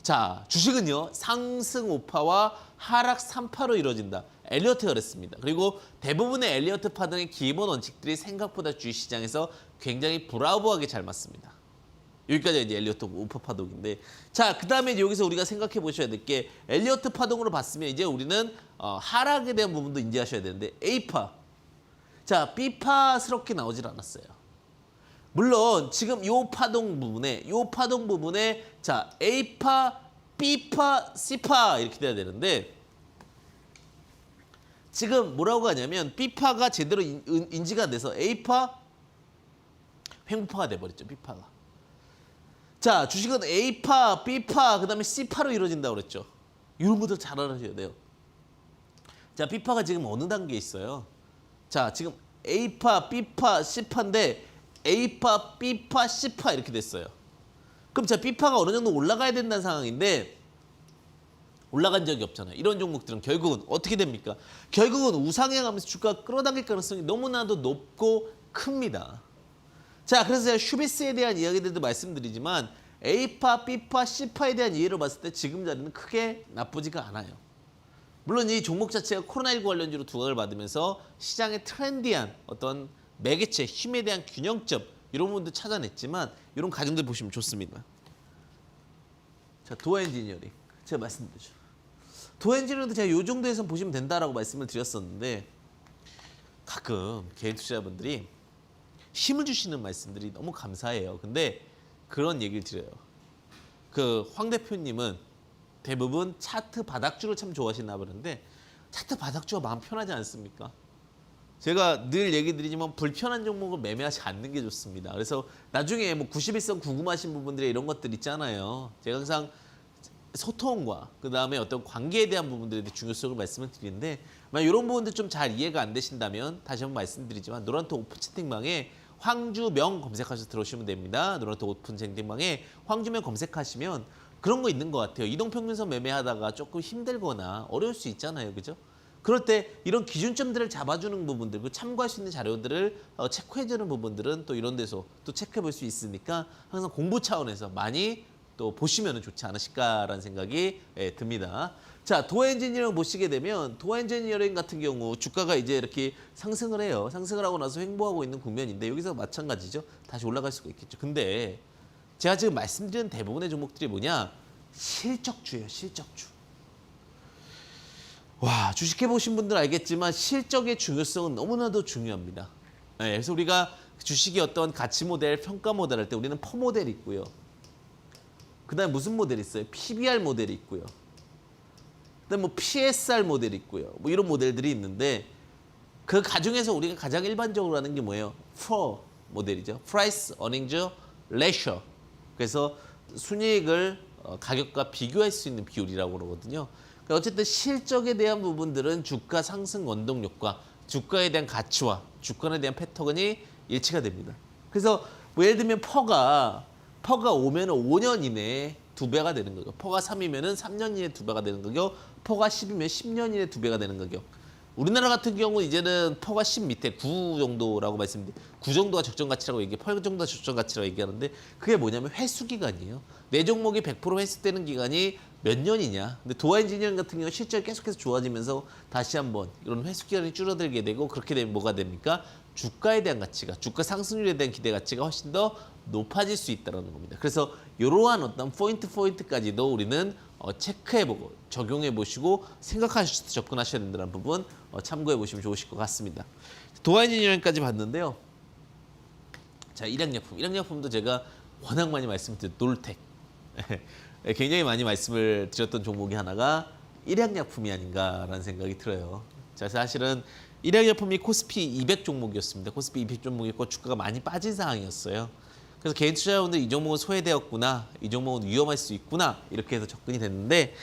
자, 주식은요. 상승 5파와 하락 3파로 이루어진다. 엘리어트가 그랬습니다. 그리고 대부분의 엘리어트 파동의 기본 원칙들이 생각보다 주식시장에서 굉장히 브라보하게 잘 맞습니다. 여기까지 이제 엘리어트 5파 파동인데 자, 그 다음에 여기서 우리가 생각해 보셔야 될 게 엘리어트 파동으로 봤으면 이제 우리는 하락에 대한 부분도 인지하셔야 되는데 A파. 자, B파스럽게 나오질 않았어요. 물론 지금 요 파동 부분에 자, A파, B파, C파 이렇게 돼야 되는데 지금 뭐라고 하냐면 B파가 제대로 인지가 돼서 A파 횡보파가 돼버렸죠. B파가. 자, 주식은 A파, B파, 그 다음에 C파로 이루어진다고 그랬죠. 이런 것들 잘 알아셔야 돼요. 자, B파가 지금 어느 단계에 있어요? 자, 지금 A파, B파, C파인데 A파, B파, C파 이렇게 됐어요. 그럼 자, B파가 어느 정도 올라가야 된다는 상황인데 올라간 적이 없잖아요. 이런 종목들은 결국은 어떻게 됩니까? 결국은 우상향하면서 주가가 끌어당길 가능성이 너무나도 높고 큽니다. 자, 그래서 제가 휴비스에 대한 이야기들도 말씀드리지만 A파, B파, C파에 대한 이해를 봤을 때 지금 자리는 크게 나쁘지가 않아요. 물론 이 종목 자체가 코로나19 관련주로 두각을 받으면서 시장의 트렌디한 어떤 매개체, 힘에 대한 균형점 이런 부분도 찾아냈지만 이런 가정들 보시면 좋습니다. 자, 도어 엔지니어링 제가 말씀드렸죠. 도어 엔지니어링도 제가 이 정도에서 보시면 된다라고 말씀을 드렸었는데 가끔 개인 투자자분들이 힘을 주시는 말씀들이 너무 감사해요. 근데 그런 얘기를 드려요. 그 황 대표님은 대부분 차트 바닥주를 참 좋아하시나 보는데 차트 바닥주가 마음 편하지 않습니까? 제가 늘 얘기 드리지만 불편한 종목을 매매하지 않는 게 좋습니다. 그래서 나중에 뭐 91선 궁금하신 부분들이 이런 것들 있잖아요. 제가 항상 소통과 그다음에 어떤 관계에 대한 부분들에 대해 중요성을 말씀을 드리는데 만약 이런 부분들 좀 잘 이해가 안 되신다면 다시 한번 말씀드리지만 노란톡 오픈 채팅방에 황주명 검색하셔서 들어오시면 됩니다. 노란톡 오픈 채팅방에 황주명 검색하시면 그런 거 있는 것 같아요. 이동평균선 매매하다가 조금 힘들거나 어려울 수 있잖아요. 그죠? 그럴 때 이런 기준점들을 잡아주는 부분들, 그 참고할 수 있는 자료들을 체크해주는 부분들은 또 이런 데서 또 체크해 볼 수 있으니까 항상 공부 차원에서 많이 또 보시면 좋지 않으실까라는 생각이 듭니다. 자, 도어 엔지니어링 보시게 되면 도어 엔지니어링 같은 경우 주가가 이제 이렇게 상승을 해요. 상승을 하고 나서 횡보하고 있는 국면인데 여기서 마찬가지죠. 다시 올라갈 수가 있겠죠. 근데 제가 지금 말씀드린 대부분의 종목들이 뭐냐? 실적주예요. 실적주. 와, 주식해보신 분들 알겠지만 실적의 중요성은 너무나도 중요합니다. 네, 그래서 우리가 주식의 어떤 가치 모델, 평가 모델 할 때 우리는 퍼 모델이 있고요. 그 다음에 무슨 모델이 있어요? PBR 모델이 있고요. 그 다음에 뭐 PSR 모델이 있고요. 뭐 이런 모델들이 있는데 그 가중에서 우리가 가장 일반적으로 하는 게 뭐예요? FOR 모델이죠. Price Earnings Ratio. 그래서 순이익을 가격과 비교할 수 있는 비율이라고 그러거든요. 그러니까 어쨌든 실적에 대한 부분들은 주가 상승 원동력과 주가에 대한 가치와 주가에 대한 패턴이 예측가 됩니다. 그래서 뭐 예를 들면 퍼가 5면 5년 이내에 2배가 되는 거죠. 퍼가 3이면 3년 이내에 2배가 되는 거죠. 퍼가 10이면 10년 이내에 2배가 되는 거죠. 우리나라 같은 경우는 이제는 퍼가 10 밑에 9 정도라고 말씀드립니다. 9 정도가 적정 가치라고 얘기해. 퍼 정도가 적정 가치라고 얘기하는데 그게 뭐냐면 회수 기간이에요. 내 종목이 100% 회수되는 기간이 몇 년이냐. 근데 도화 엔지니어링 같은 경우는 실제로 계속해서 좋아지면서 다시 한번 이런 회수 기간이 줄어들게 되고 그렇게 되면 뭐가 됩니까? 주가에 대한 가치가, 주가 상승률에 대한 기대 가치가 훨씬 더 높아질 수 있다는 겁니다. 그래서 이러한 어떤 포인트까지도 우리는 체크해보고 적용해보시고 생각하셔서 접근하셔야 된다는 부분 참고해보시면 좋으실 것 같습니다. 도화 엔지니어링까지 봤는데요. 자, 일양약품도 제가 워낙 많이 말씀드린 놀텍. 굉장히 많이 말씀을 드렸던 종목이 하나가 일양약품이 아닌가라는 생각이 들어요. 자, 사실은 일양약품이 코스피 200 종목이었습니다. 코스피 200 종목이었고 주가가 많이 빠진 상황이었어요. 그래서 개인 투자자분들 이 종목은 소외되었구나, 이 종목은 위험할 수 있구나 이렇게 해서 접근이 됐는데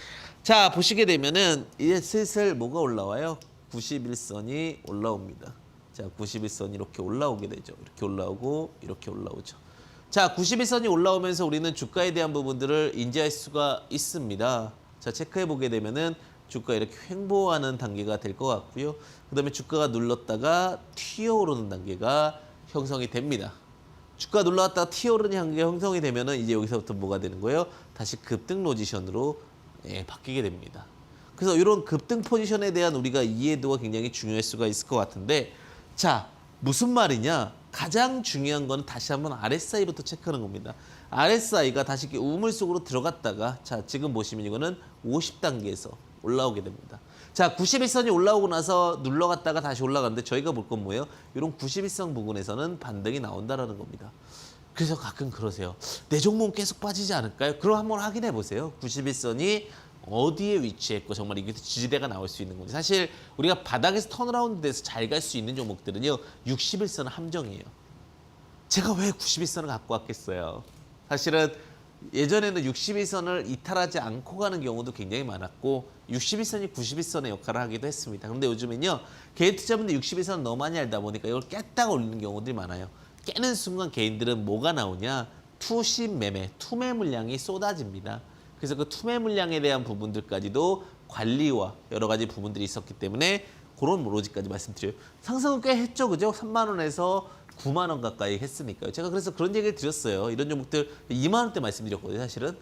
자 보시게 되면은 이제 슬슬 뭐가 올라와요? 91선이 올라옵니다. 자 91선이 이렇게 올라오게 되죠. 이렇게 올라오고 이렇게 올라오죠. 자 91선이 올라오면서 우리는 주가에 대한 부분들을 인지할 수가 있습니다. 자 체크해 보게 되면은 주가 이렇게 횡보하는 단계가 될 것 같고요. 그다음에 주가가 눌렀다가 튀어오르는 단계가 형성이 됩니다. 주가 눌러왔다가 튀어오르는 단계가 형성이 되면은 이제 여기서부터 뭐가 되는 거예요? 다시 급등 포지션으로 바뀌게 됩니다. 그래서 이런 급등 포지션에 대한 우리가 이해도가 굉장히 중요할 수가 있을 것 같은데 자 무슨 말이냐? 가장 중요한 건 다시 한번 RSI부터 체크하는 겁니다. RSI가 다시 이렇게 우물 속으로 들어갔다가 자 지금 보시면 이거는 50단계에서 올라오게 됩니다. 자 91선이 올라오고 나서 눌러갔다가 다시 올라가는데 저희가 볼 건 뭐예요? 이런 91선 부분에서는 반등이 나온다라는 겁니다. 그래서 가끔 그러세요. 내 종목은 계속 빠지지 않을까요? 그럼 한번 확인해 보세요. 91선이 어디에 위치했고 정말 이게 지지대가 나올 수 있는 건지. 사실 우리가 바닥에서 턴어라운드 돼서 잘 갈 수 있는 종목들은요. 61선은 함정이에요. 제가 왜 91선을 갖고 왔겠어요? 사실은 예전에는 61선을 이탈하지 않고 가는 경우도 굉장히 많았고 61선이 91선의 역할을 하기도 했습니다. 그런데 요즘엔요. 개인 투자분들 61선을 너무 많이 알다 보니까 이걸 깼다가 올리는 경우들이 많아요. 깨는 순간 개인들은 뭐가 나오냐? 투심 매매, 투매 물량이 쏟아집니다. 그래서 그 투매 물량에 대한 부분들까지도 관리와 여러 가지 부분들이 있었기 때문에 그런 로직까지 말씀드려요. 상승은 꽤 했죠. 그죠? 3만 원에서 9만 원 가까이 했으니까요. 제가 그래서 그런 얘기를 드렸어요. 이런 종목들 2만 원대 말씀드렸거든요. 사실은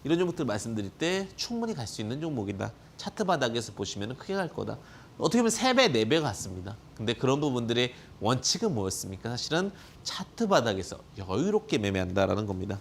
이런 종목들 말씀드릴 때 충분히 갈 수 있는 종목이다. 차트 바닥에서 보시면 크게 갈 거다. 어떻게 보면 3배, 4배 갔습니다. 근데 그런 부분들의 원칙은 뭐였습니까? 사실은 차트 바닥에서 여유롭게 매매한다라는 겁니다.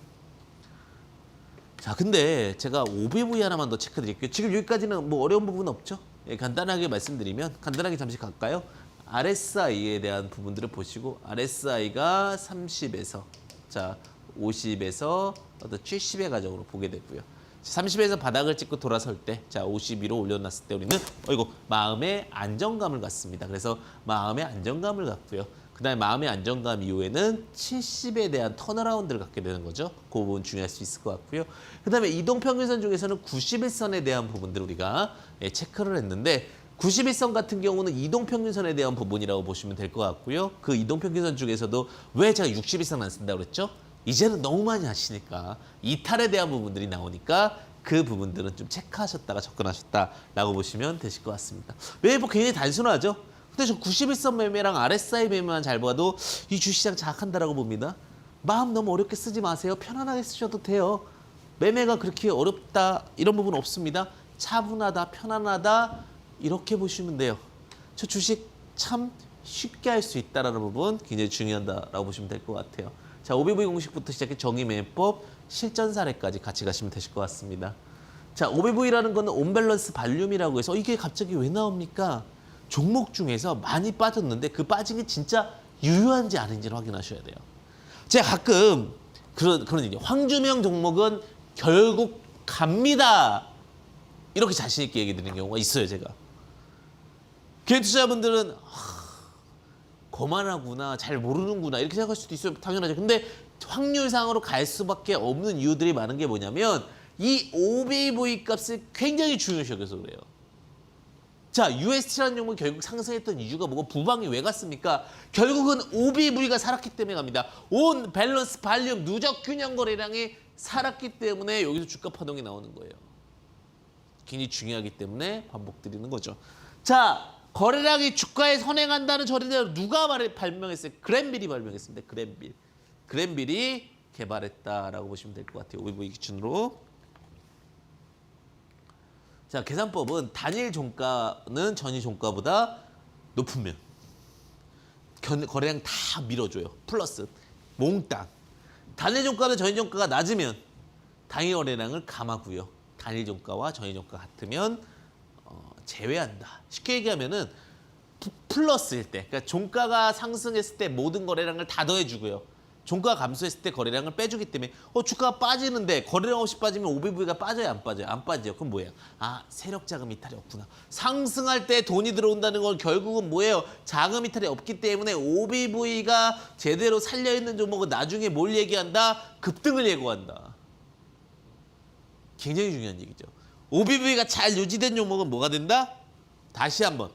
자, 근데 제가 OBV 하나만 더 체크 드릴게요. 지금 여기까지는 뭐 어려운 부분 없죠? 예, 간단하게 말씀드리면 간단하게 잠시 갈까요? RSI에 대한 부분들을 보시고 RSI가 30에서 자 50에서 70의 가정으로 보게 되고요. 30에서 바닥을 찍고 돌아설 때 자 52로 올려놨을 때 우리는 마음의 안정감을 갖습니다. 그래서 마음의 안정감을 갖고요. 그다음에 마음의 안정감 이후에는 70에 대한 턴어라운드를 갖게 되는 거죠. 그 부분 중요할 수 있을 것 같고요. 그다음에 이동평균선 중에서는 91선에 대한 부분들을 우리가 체크를 했는데 91선 같은 경우는 이동평균선에 대한 부분이라고 보시면 될 것 같고요. 그 이동평균선 중에서도 왜 제가 61선 안 쓴다고 그랬죠? 이제는 너무 많이 하시니까 이탈에 대한 부분들이 나오니까 그 부분들은 좀 체크하셨다가 접근하셨다라고 보시면 되실 것 같습니다. 왜 뭐 굉장히 단순하죠? 근데 저 91선 매매랑 RSI 매매만 잘 봐도 이 주시장 장악한다라고 봅니다. 마음 너무 어렵게 쓰지 마세요. 편안하게 쓰셔도 돼요. 매매가 그렇게 어렵다 이런 부분 없습니다. 차분하다, 편안하다 이렇게 보시면 돼요. 저 주식 참 쉽게 할 수 있다는 부분 굉장히 중요하다라고 보시면 될 것 같아요. 자, OBV 공식부터 시작해 정의매매법, 실전 사례까지 같이 가시면 되실 것 같습니다. 자, OBV라는 거는 온밸런스 발륨이라고 해서 이게 갑자기 왜 나옵니까? 종목 중에서 많이 빠졌는데 그 빠진 게 진짜 유효한지 아닌지를 확인하셔야 돼요. 제가 가끔 그런 얘기, 황주명 종목은 결국 갑니다. 이렇게 자신 있게 얘기 드리는 경우가 있어요, 제가. 개인 투자자분들은 거만하구나, 잘 모르는구나 이렇게 생각할 수도 있어요. 당연하죠. 근데 확률상으로 갈 수밖에 없는 이유들이 많은 게 뭐냐면 이 OBV 값을 굉장히 중요시 여겨서 그래요. 자, UST라는 종목이 결국 상승했던 이유가 뭐고 부방이 왜 갔습니까? 결국은 OBV가 살았기 때문에 갑니다. 온 밸런스, 발륨, 누적 균형 거래량이 살았기 때문에 여기서 주가 파동이 나오는 거예요. 굉장히 중요하기 때문에 반복드리는 거죠. 자, 거래량이 주가에 선행한다는 전례를 누가 발명했어요? 그랜빌이 발명했습니다. 그랜빌이 개발했다라고 보시면 될 것 같아요. OBV 기준으로. 자, 계산법은 단일 종가는 전일 종가보다 높으면 거래량 다 밀어줘요. 플러스 몽땅. 단일 종가는 전일 종가가 낮으면 당일 거래량을 감하고요. 단일 종가와 전일 종가 같으면 제외한다. 쉽게 얘기하면은 플러스일 때, 그러니까 종가가 상승했을 때 모든 거래량을 다 더해주고요. 종가가 감소했을 때 거래량을 빼주기 때문에 주가가 빠지는데 거래량 없이 빠지면 OBV가 빠져요, 안 빠져요? 안 빠져요. 그럼 뭐예요? 아, 세력 자금 이탈이 없구나. 상승할 때 돈이 들어온다는 건 결국은 뭐예요? 자금 이탈이 없기 때문에 OBV가 제대로 살려있는 종목은 나중에 뭘 얘기한다? 급등을 예고한다. 굉장히 중요한 얘기죠. OBV가 잘 유지된 종목은 뭐가 된다? 다시 한번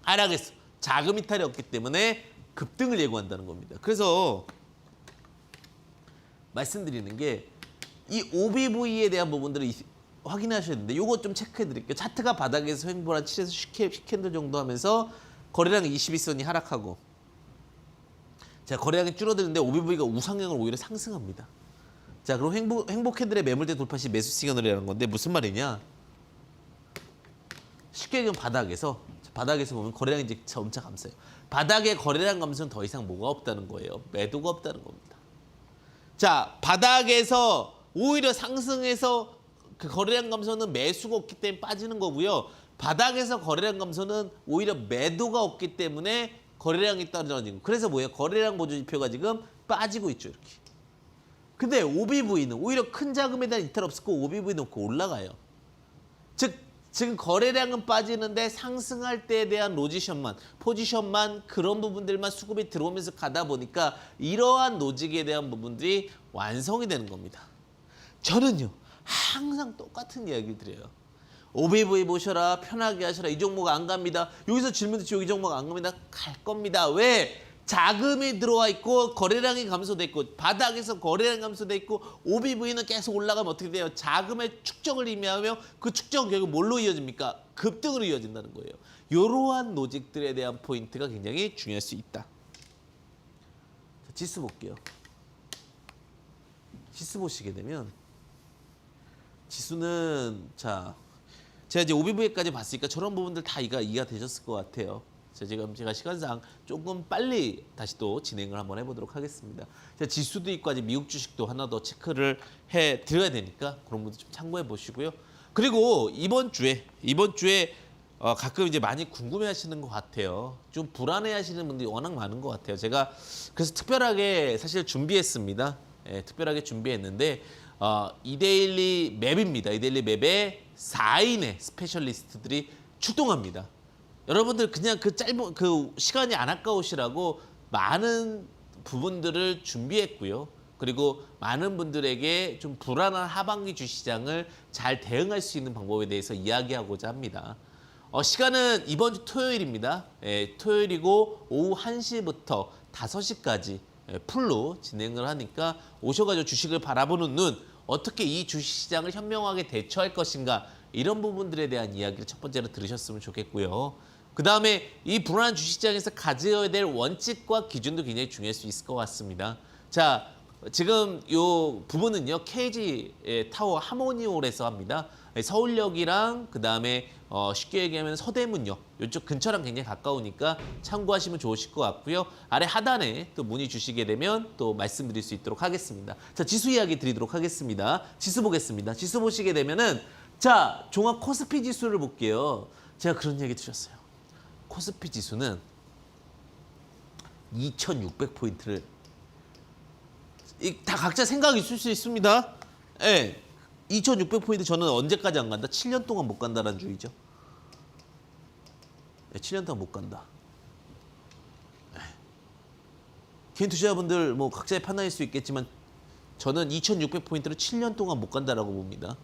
하락했어. 자금 이탈이 없기 때문에 급등을 예고한다는 겁니다. 그래서 말씀드리는 게 이 OBV에 대한 부분들을 확인하셔야 되는데 이거 좀 체크해 드릴게요. 차트가 바닥에서 횡보한 7에서 10캔들 정도 하면서 거래량이 22선이 하락하고 자, 거래량이 줄어드는데 OBV가 우상향을 오히려 상승합니다. 자, 그럼 행복 캔들의 매물대 돌파 시 매수 시그널이라는 건데 무슨 말이냐? 쉽게 얘기하면 바닥에서 보면 거래량이 이제 점차 감소해요. 바닥에 거래량 감소는 더 이상 뭐가 없다는 거예요? 매도가 없다는 겁니다. 자, 바닥에서 오히려 상승해서 그 거래량 감소는 매수가 없기 때문에 빠지는 거고요. 바닥에서 거래량 감소는 오히려 매도가 없기 때문에 거래량이 떨어지는. 그래서 뭐예요? 거래량 보조 지표가 지금 빠지고 있죠, 이렇게. 근데 OBV는 오히려 큰 자금에 대한 이탈 없었고 OBV 놓고 올라가요. 지금 거래량은 빠지는데 상승할 때에 대한 포지션만 그런 부분들만 수급이 들어오면서 가다 보니까 이러한 로직에 대한 부분들이 완성이 되는 겁니다. 저는요, 항상 똑같은 이야기를 드려요. OBV 보셔라, 편하게 하셔라, 이 종목 안 갑니다. 여기서 질문 듣지 이 종목 안 갑니다. 갈 겁니다. 왜? 자금이 들어와 있고 거래량이 감소돼 있고 바닥에서 거래량 감소돼 있고 OBV는 계속 올라가면 어떻게 돼요? 자금의 축적을 의미하며 그 축적은 결국 뭘로 이어집니까? 급등으로 이어진다는 거예요. 이러한 로직들에 대한 포인트가 굉장히 중요할 수 있다. 자, 지수 볼게요. 지수 보시게 되면 지수는 자, 제가 이제 OBV까지 봤으니까 저런 부분들 다 이해가 되셨을 것 같아요. 제가 시간상 조금 빨리 다시 또 진행을 한번 해보도록 하겠습니다. 지수도 있고 아직 미국 주식도 하나 더 체크를 해 드려야 되니까 그런 분들 좀 참고해 보시고요. 그리고 이번 주에 가끔 이제 많이 궁금해하시는 것 같아요. 좀 불안해하시는 분들이 워낙 많은 것 같아요. 제가 그래서 특별하게 사실 준비했습니다. 특별하게 준비했는데 이데일리 맵입니다. 이데일리 맵에 4인의 스페셜리스트들이 출동합니다. 여러분들 그냥 그 짧은 그 시간이 안 아까우시라고 많은 부분들을 준비했고요. 그리고 많은 분들에게 좀 불안한 하반기 주시장을 잘 대응할 수 있는 방법에 대해서 이야기하고자 합니다. 시간은 이번 주 토요일입니다. 토요일이고 오후 1시부터 5시까지 풀로 진행을 하니까 오셔가지고 주식을 바라보는 눈, 어떻게 이 주식시장을 현명하게 대처할 것인가 이런 부분들에 대한 이야기를 첫 번째로 들으셨으면 좋겠고요. 그 다음에 이 불안한 주식시장에서 가져야 될 원칙과 기준도 굉장히 중요할 수 있을 것 같습니다. 자, 지금 이 부분은요, KG 타워 하모니홀에서 합니다. 서울역이랑 그 다음에 쉽게 얘기하면 서대문역 이쪽 근처랑 굉장히 가까우니까 참고하시면 좋으실 것 같고요. 아래 하단에 또 문의 주시게 되면 또 말씀드릴 수 있도록 하겠습니다. 자, 지수 이야기 드리도록 하겠습니다. 지수 보겠습니다. 지수 보시게 되면은 자, 종합 코스피 지수를 볼게요. 제가 그런 얘기 드렸어요. 코스피 지수는 2,600포인트를 다 각자 생각이 있을 수 있습니다. 예. 2,600포인트 저는 언제까지 안 간다? 7년 동안 못 간다라는 주의죠. 네, 7년 동안 못 간다. 네. 개인 투자자분들 뭐 각자의 판단일 수 있겠지만 저는 2,600포인트를 7년 동안 못 간다라고 봅니다.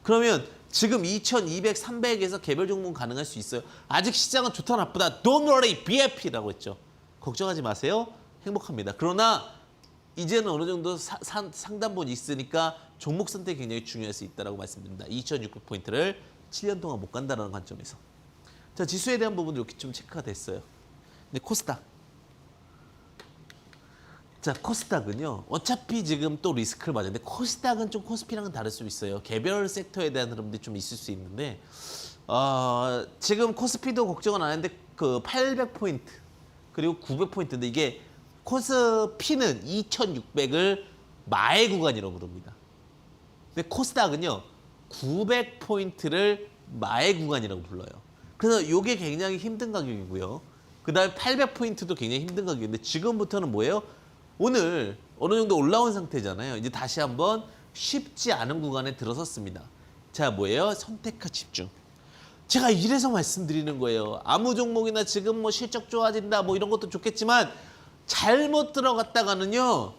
그러면 지금 2,200, 300에서 개별 종목은 가능할 수 있어요. 아직 시장은 좋다 나쁘다. Don't worry, be happy라고 했죠. 걱정하지 마세요. 행복합니다. 그러나 이제는 어느 정도 상단본이 있으니까 종목 선택이 굉장히 중요할 수 있다고 말씀드립니다. 2,600포인트를 7년 동안 못 간다는 관점에서. 자, 지수에 대한 부분도 이렇게 좀 체크가 됐어요. 근데 코스닥. 자, 코스닥은요. 어차피 지금 또 리스크를 맞았는데 코스닥은 좀 코스피랑은 다를 수 있어요. 개별 섹터에 대한 흐름들이 좀 있을 수 있는데 지금 코스피도 걱정은 안 하는데 그 800포인트 그리고 900포인트인데 이게 코스피는 2,600을 마의 구간이라고 부릅니다. 근데 코스닥은요. 900포인트를 마의 구간이라고 불러요. 그래서 이게 굉장히 힘든 가격이고요. 그다음에 800포인트도 굉장히 힘든 가격인데 지금부터는 뭐예요? 오늘 어느 정도 올라온 상태잖아요. 이제 다시 한번 쉽지 않은 구간에 들어섰습니다. 자, 뭐예요? 선택과 집중. 제가 이래서 말씀드리는 거예요. 아무 종목이나 지금 뭐 실적 좋아진다 뭐 이런 것도 좋겠지만 잘못 들어갔다가는요.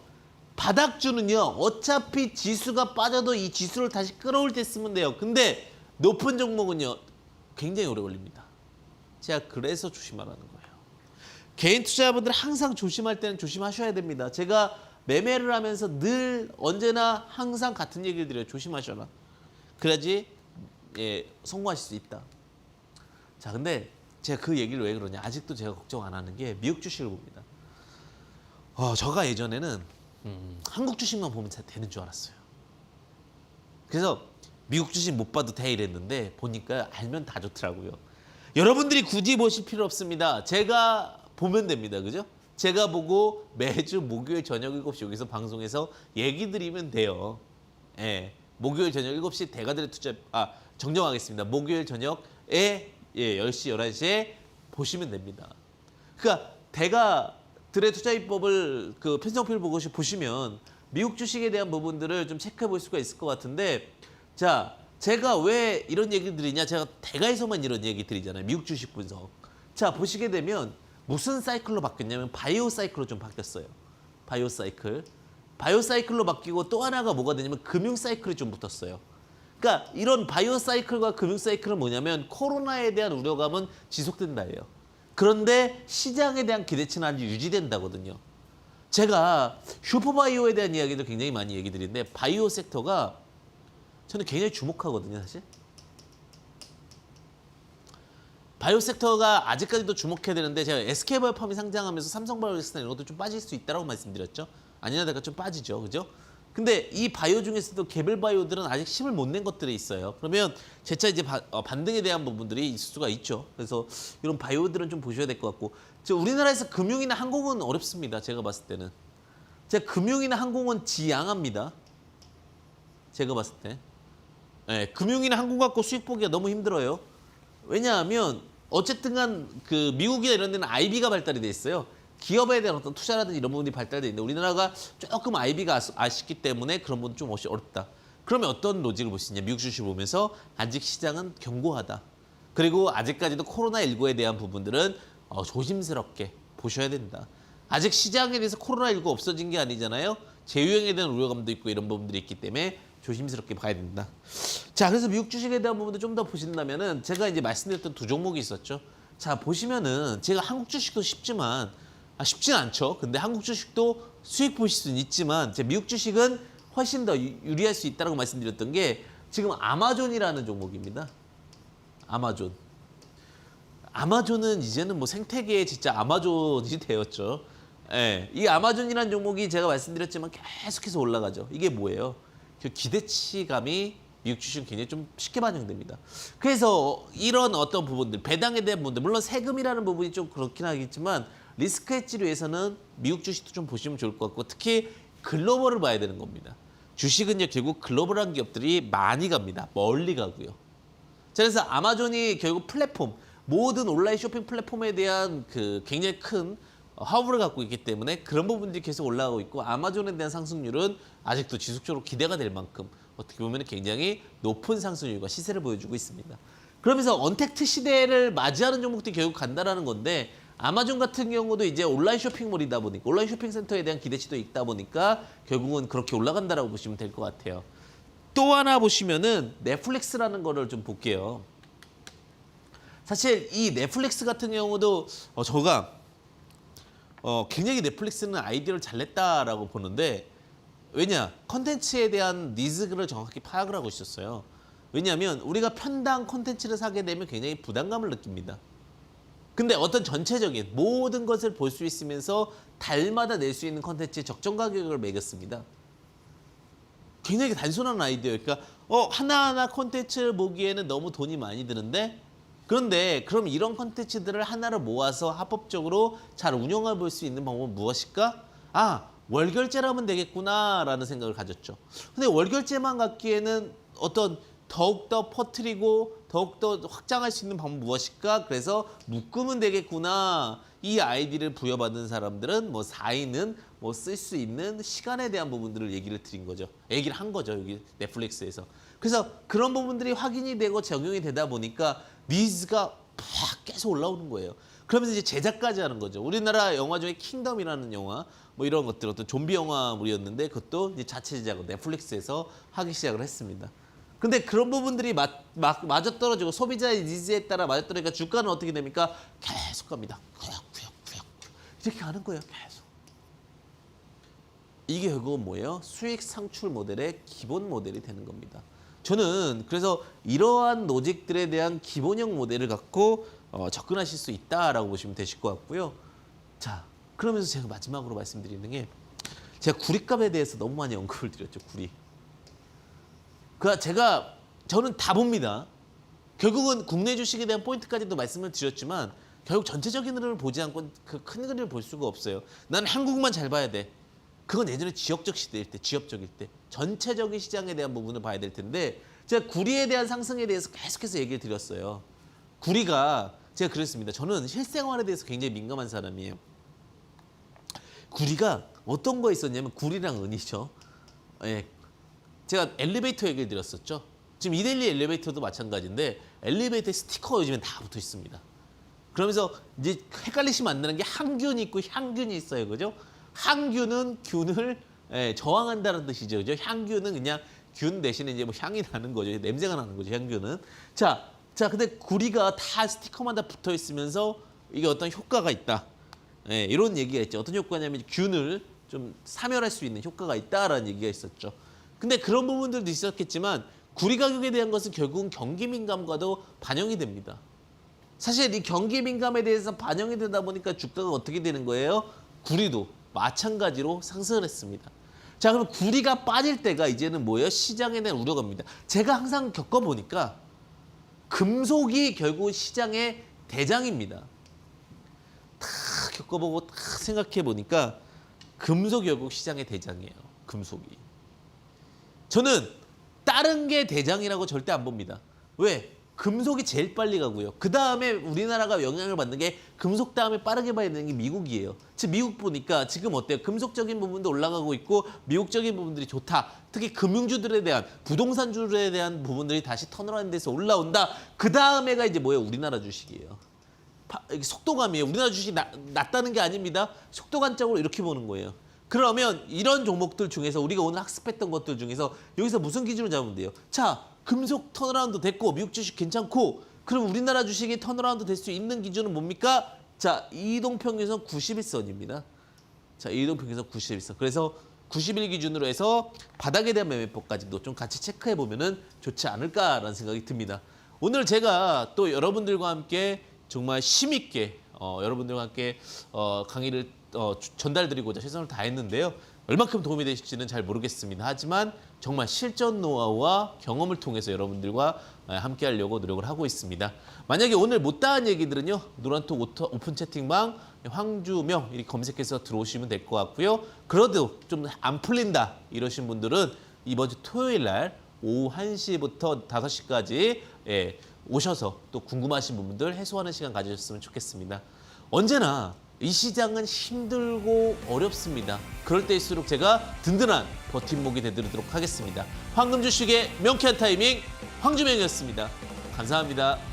바닥주는요. 어차피 지수가 빠져도 이 지수를 다시 끌어올 때 쓰면 돼요. 근데 높은 종목은요. 굉장히 오래 걸립니다. 제가 그래서 조심하라는 거예요. 개인 투자자분들 항상 조심할 때는 조심하셔야 됩니다. 제가 매매를 하면서 늘 언제나 항상 같은 얘기를 드려요. 조심하셔라. 그래야지 성공하실 수 있다. 자, 근데 제가 그 얘기를 왜 그러냐. 아직도 제가 걱정 안 하는 게 미국 주식을 봅니다. 제가 예전에는 한국 주식만 보면 되는 줄 알았어요. 그래서 미국 주식 못 봐도 돼 이랬는데 보니까 알면 다 좋더라고요. 여러분들이 굳이 보실 필요 없습니다. 제가 보면 됩니다. 그죠? 제가 보고 매주 목요일 저녁 7시 여기서 방송에서 얘기 드리면 돼요. 예. 목요일 저녁 7시 대가들의 투자 정정하겠습니다. 목요일 저녁에 10시 11시에 보시면 됩니다. 그러니까 대가들의 투자입법을 그 편성표를 보시면 미국 주식에 대한 부분들을 좀 체크해 볼 수가 있을 것 같은데 자, 제가 왜 이런 얘기 드리냐? 제가 대가에서만 이런 얘기 드리잖아요. 미국 주식 분석. 자, 보시게 되면 무슨 사이클로 바뀌었냐면 바이오 사이클로 좀 바뀌었어요. 바이오 사이클. 바이오 사이클로 바뀌고 또 하나가 뭐가 되냐면 금융 사이클이 좀 붙었어요. 그러니까 이런 바이오 사이클과 금융 사이클은 뭐냐면 코로나에 대한 우려감은 지속된다예요. 그런데 시장에 대한 기대치는 아직 유지된다거든요. 제가 슈퍼바이오에 대한 이야기도 굉장히 많이 얘기 드리는데 바이오 섹터가 저는 굉장히 주목하거든요, 사실. 바이오 섹터가 아직까지도 주목해야 되는데 제가 SK바이오팜이 상장하면서 삼성바이오로직스나 이런 것도 좀 빠질 수 있다고 말씀드렸죠. 아니나 다가 좀 빠지죠, 그죠? 근데 이 바이오 중에서도 개별 바이오들은 아직 힘을 못 낸 것들이 있어요. 그러면 재차 이제 반등에 대한 부분들이 있을 수가 있죠. 그래서 이런 바이오들은 좀 보셔야 될 것 같고, 우리나라에서 금융이나 항공은 어렵습니다. 제가 봤을 때는. 제가 금융이나 항공은 지양합니다. 제가 봤을 때. 네, 금융이나 항공 갖고 수익 보기가 너무 힘들어요. 왜냐하면 어쨌든 간 그 미국이나 이런 데는 IB가 발달이 돼 있어요. 기업에 대한 어떤 투자라든지 이런 부분이 발달돼 있는데 우리나라가 조금 IB가 아쉽기 때문에 그런 부분 좀 어렵다. 그러면 어떤 로직을 볼 수 있냐. 미국 주식 보면서 아직 시장은 견고하다. 그리고 아직까지도 코로나19에 대한 부분들은 조심스럽게 보셔야 된다. 아직 시장에 대해서 코로나19 없어진 게 아니잖아요. 재유행에 대한 우려감도 있고 이런 부분들이 있기 때문에 조심스럽게 봐야 된다. 자, 그래서 미국 주식에 대한 부분도 좀 더 보신다면은 제가 이제 말씀드렸던 두 종목이 있었죠. 자, 보시면은 제가 한국 주식도 쉽지만 쉽진 않죠. 근데 한국 주식도 수익 보실 수는 있지만 제 미국 주식은 훨씬 더 유리할 수 있다고 말씀드렸던 게 지금 아마존이라는 종목입니다. 아마존. 아마존은 이제는 뭐 생태계에 진짜 아마존이 되었죠. 예, 이 아마존이라는 종목이 제가 말씀드렸지만 계속해서 올라가죠. 이게 뭐예요? 그 기대치감이 미국 주식은 굉장히 좀 쉽게 반영됩니다. 그래서 이런 어떤 부분들, 배당에 대한 부분들, 물론 세금이라는 부분이 좀 그렇긴 하겠지만 리스크 헤지를 위해서는 미국 주식도 좀 보시면 좋을 것 같고 특히 글로벌을 봐야 되는 겁니다. 주식은요 결국 글로벌한 기업들이 많이 갑니다. 멀리 가고요. 자, 그래서 아마존이 결국 플랫폼, 모든 온라인 쇼핑 플랫폼에 대한 그 굉장히 큰 허브를 갖고 있기 때문에 그런 부분들이 계속 올라가고 있고 아마존에 대한 상승률은 아직도 지속적으로 기대가 될 만큼 어떻게 보면 굉장히 높은 상승률과 시세를 보여주고 있습니다. 그러면서 언택트 시대를 맞이하는 종목들이 결국 간다라는 건데 아마존 같은 경우도 이제 온라인 쇼핑몰이다 보니까 온라인 쇼핑센터에 대한 기대치도 있다 보니까 결국은 그렇게 올라간다라고 보시면 될 것 같아요. 또 하나 보시면은 넷플릭스라는 거를 좀 볼게요. 사실 이 넷플릭스 같은 경우도 저가 굉장히 넷플릭스는 아이디어를 잘 냈다라고 보는데, 왜냐? 컨텐츠에 대한 니즈를 정확히 파악을 하고 있었어요. 왜냐하면 우리가 편당 콘텐츠를 사게 되면 굉장히 부담감을 느낍니다. 근데 어떤 전체적인 모든 것을 볼 수 있으면서 달마다 낼 수 있는 콘텐츠에 적정 가격을 매겼습니다. 굉장히 단순한 아이디어예요. 그러니까 하나하나 콘텐츠를 보기에는 너무 돈이 많이 드는데, 그런데 그럼 이런 콘텐츠들을 하나로 모아서 합법적으로 잘 운영해 볼 수 있는 방법은 무엇일까? 월결제를 하면 되겠구나라는 생각을 가졌죠. 근데 월결제만 갖기에는 어떤 더욱더 퍼뜨리고 더욱더 확장할 수 있는 방법은 무엇일까? 그래서 묶으면 되겠구나. 이 아이디를 부여받은 사람들은 4인은 쓸 수 있는 시간에 대한 부분들을 얘기를 한 거죠. 여기 넷플릭스에서. 그래서 그런 부분들이 확인이 되고 적용이 되다 보니까 니즈가 팍 계속 올라오는 거예요. 그러면서 이제 제작까지 하는 거죠. 우리나라 영화 중에 킹덤이라는 영화, 이런 것들, 어떤 좀비 영화물이었는데 그것도 이제 자체 제작을 넷플릭스에서 하기 시작을 했습니다. 근데 그런 부분들이 맞아떨어지고 소비자의 니즈에 따라 맞아떨어지니까 주가는 어떻게 됩니까? 계속 갑니다. 구역구역 이렇게 가는 거예요. 계속. 이게 결국은 뭐예요? 수익 창출 모델의 기본 모델이 되는 겁니다. 저는 그래서 이러한 로직들에 대한 기본형 모델을 갖고 접근하실 수 있다라고 보시면 되실 것 같고요. 자, 그러면서 제가 마지막으로 말씀드리는 게, 제가 구리값에 대해서 너무 많이 언급을 드렸죠. 구리. 저는 다 봅니다. 결국은 국내 주식에 대한 포인트까지도 말씀을 드렸지만 결국 전체적인 흐름을 보지 않고 그 큰 그림을 볼 수가 없어요. 나는 한국만 잘 봐야 돼. 그건 예전에 지역적 시대일 때, 지역적일 때 전체적인 시장에 대한 부분을 봐야 될 텐데, 제가 구리에 대한 상승에 대해서 계속해서 얘기를 드렸어요. 구리가 제가 그랬습니다. 저는 실생활에 대해서 굉장히 민감한 사람이에요. 구리가 어떤 거 있었냐면 구리랑 은이죠. 예. 제가 엘리베이터 얘기를 드렸었죠. 지금 이데일리 엘리베이터도 마찬가지인데 엘리베이터에 스티커 요즘엔 다 붙어 있습니다. 그러면서 이제 헷갈리시면 안 되는 게 항균이 있고 향균이 있어요. 그죠? 항균은 균을 저항한다는 뜻이죠. 그죠? 향균은 그냥 균 대신에 이제 향이 나는 거죠. 냄새가 나는 거죠. 향균은. 자, 근데 구리가 다 스티커만 다 붙어 있으면서 이게 어떤 효과가 있다. 이런 얘기가 있죠. 어떤 효과냐면 균을 좀 사멸할 수 있는 효과가 있다라는 얘기가 있었죠. 근데 그런 부분들도 있었겠지만 구리 가격에 대한 것은 결국은 경기 민감과도 반영이 됩니다. 사실 이 경기 민감에 대해서 반영이 되다 보니까 주가가 어떻게 되는 거예요? 구리도 마찬가지로 상승을 했습니다. 자, 그럼 구리가 빠질 때가 이제는 뭐예요? 시장에 대한 우려갑니다. 제가 항상 겪어보니까 금속이 결국 시장의 대장입니다. 다 겪어보고 다 생각해보니까 금속이 결국 시장의 대장이에요. 금속이. 저는 다른 게 대장이라고 절대 안 봅니다. 왜? 금속이 제일 빨리 가고요. 그 다음에 우리나라가 영향을 받는 게 금속 다음에 빠르게 봐야 되는 게 미국이에요. 즉 미국 보니까 지금 어때요? 금속적인 부분도 올라가고 있고 미국적인 부분들이 좋다. 특히 금융주들에 대한 부동산주들에 대한 부분들이 다시 턴어라운드돼서 올라온다. 그 다음에가 이제 뭐예요? 우리나라 주식이에요. 속도감이에요. 우리나라 주식이 낮다는 게 아닙니다. 속도감적으로 이렇게 보는 거예요. 그러면 이런 종목들 중에서 우리가 오늘 학습했던 것들 중에서 여기서 무슨 기준을 잡으면 돼요? 자, 금속 턴어라운드 됐고 미국 주식 괜찮고, 그럼 우리나라 주식이 턴어라운드 될 수 있는 기준은 뭡니까? 자, 이동평균선 91선입니다. 자, 이동평균선 91선. 그래서 90일 기준으로 해서 바닥에 대한 매매법까지도 좀 같이 체크해 보면은 좋지 않을까라는 생각이 듭니다. 오늘 제가 또 여러분들과 함께 정말 힘있게 여러분들과 함께 강의를 전달드리고자 최선을 다했는데요. 얼마큼 도움이 되실지는 잘 모르겠습니다. 하지만 정말 실전 노하우와 경험을 통해서 여러분들과 함께 하려고 노력을 하고 있습니다. 만약에 오늘 못다한 얘기들은요. 노란톡 오픈 채팅방 황주명 이렇게 검색해서 들어오시면 될 것 같고요. 그래도 좀 안 풀린다 이러신 분들은 이번 주 토요일 날 오후 1시부터 5시까지 오셔서 또 궁금하신 부분들 해소하는 시간 가지셨으면 좋겠습니다. 언제나 이 시장은 힘들고 어렵습니다. 그럴 때일수록 제가 든든한 버팀목이 되도록 하겠습니다. 황금 주식의 명쾌한 타이밍 황주명이었습니다. 감사합니다.